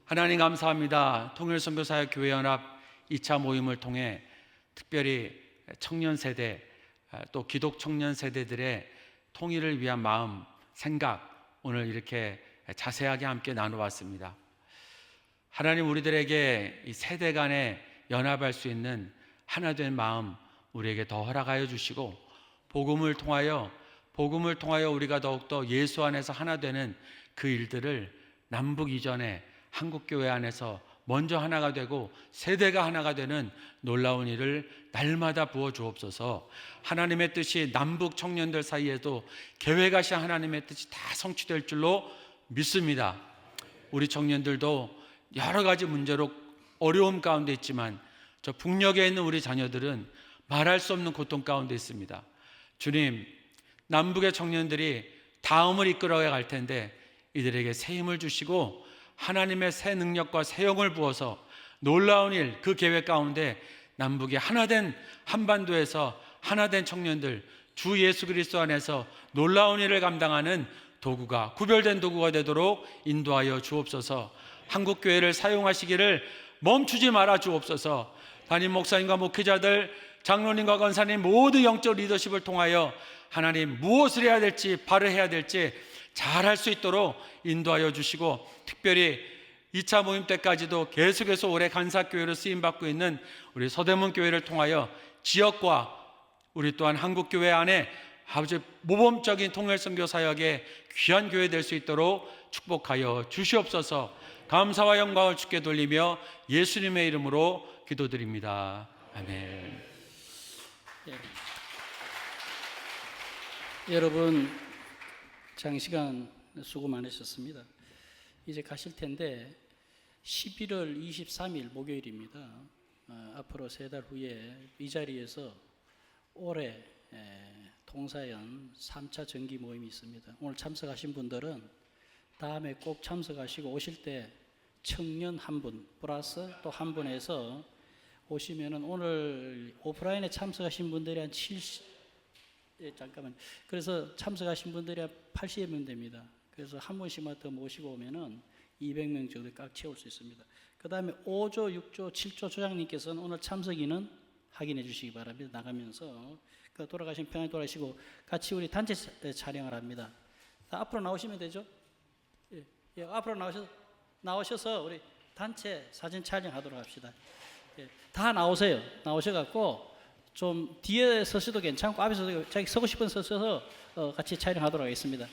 하나님 감사합니다. 통일선교사역 교회연합 2차 모임을 통해 특별히 청년 세대, 또 기독 청년 세대들의 통일을 위한 마음, 생각, 오늘 이렇게 자세하게 함께 나눠봤습니다. 하나님 우리들에게 이 세대 간에 연합할 수 있는 하나된 마음 우리에게 더 허락하여 주시고, 복음을 통하여 우리가 더욱더 예수 안에서 하나 되는 그 일들을 남북 이전에 한국교회 안에서 먼저 하나가 되고 세대가 하나가 되는 놀라운 일을 날마다 부어 주옵소서. 하나님의 뜻이 남북 청년들 사이에도 계획하신 하나님의 뜻이 다 성취될 줄로 믿습니다. 우리 청년들도 여러 가지 문제로 어려움 가운데 있지만 저 북녘에 있는 우리 자녀들은 말할 수 없는 고통 가운데 있습니다. 주님, 남북의 청년들이 다음을 이끌어야 갈 텐데 이들에게 새 힘을 주시고 하나님의 새 능력과 새 영을 부어서 놀라운 일, 그 계획 가운데 남북이 하나된 한반도에서 하나된 청년들, 주 예수 그리스도 안에서 놀라운 일을 감당하는 도구가, 구별된 도구가 되도록 인도하여 주옵소서. 한국교회를 사용하시기를 멈추지 말아 주옵소서. 담임 목사님과 목회자들, 장로님과 권사님 모두 영적 리더십을 통하여 하나님 무엇을 해야 될지, 바로 해야 될지 잘할 수 있도록 인도하여 주시고, 특별히 2차 모임 때까지도 계속해서 올해 간사교회로 쓰임받고 있는 우리 서대문 교회를 통하여 지역과 우리 또한 한국교회 안에 아주 모범적인 통일선교 사역의 귀한 교회 될 수 있도록 축복하여 주시옵소서. 감사와 영광을 주께 돌리며 예수님의 이름으로 기도드립니다. 아멘. 여러분 장시간 수고 많으셨습니다. 이제 가실 텐데 11월 23일 목요일입니다. 앞으로 3달 후에 이 자리에서 올해 통사연 3차 정기 모임이 있습니다. 오늘 참석하신 분들은 다음에 꼭 참석하시고 오실 때 청년 한 분 플러스 또 한 분에서 오시면은 오늘 오프라인에 참석하신 분들이 한 70, 잠깐만. 그래서 참석하신 분들이 한 80여 명 됩니다. 그래서 한 분씩만 더 모시고 오면은 200명 정도 꽉 채울 수 있습니다. 그 다음에 5조, 6조, 7조 조장님께서는 오늘 참석인은 확인해 주시기 바랍니다. 나가면서 그 돌아가신 평안히 돌아가시고 같이 우리 단체 촬영을 합니다. 다 앞으로 나오시면 되죠? 예, 예, 앞으로 나오셔서 우리 단체 사진 촬영하도록 합시다. 예, 다 나오세요. 나오셔갖고 좀 뒤에 서셔도 괜찮고 앞에 서도 자기 서고 싶은 서셔서 같이 촬영하도록 하겠습니다.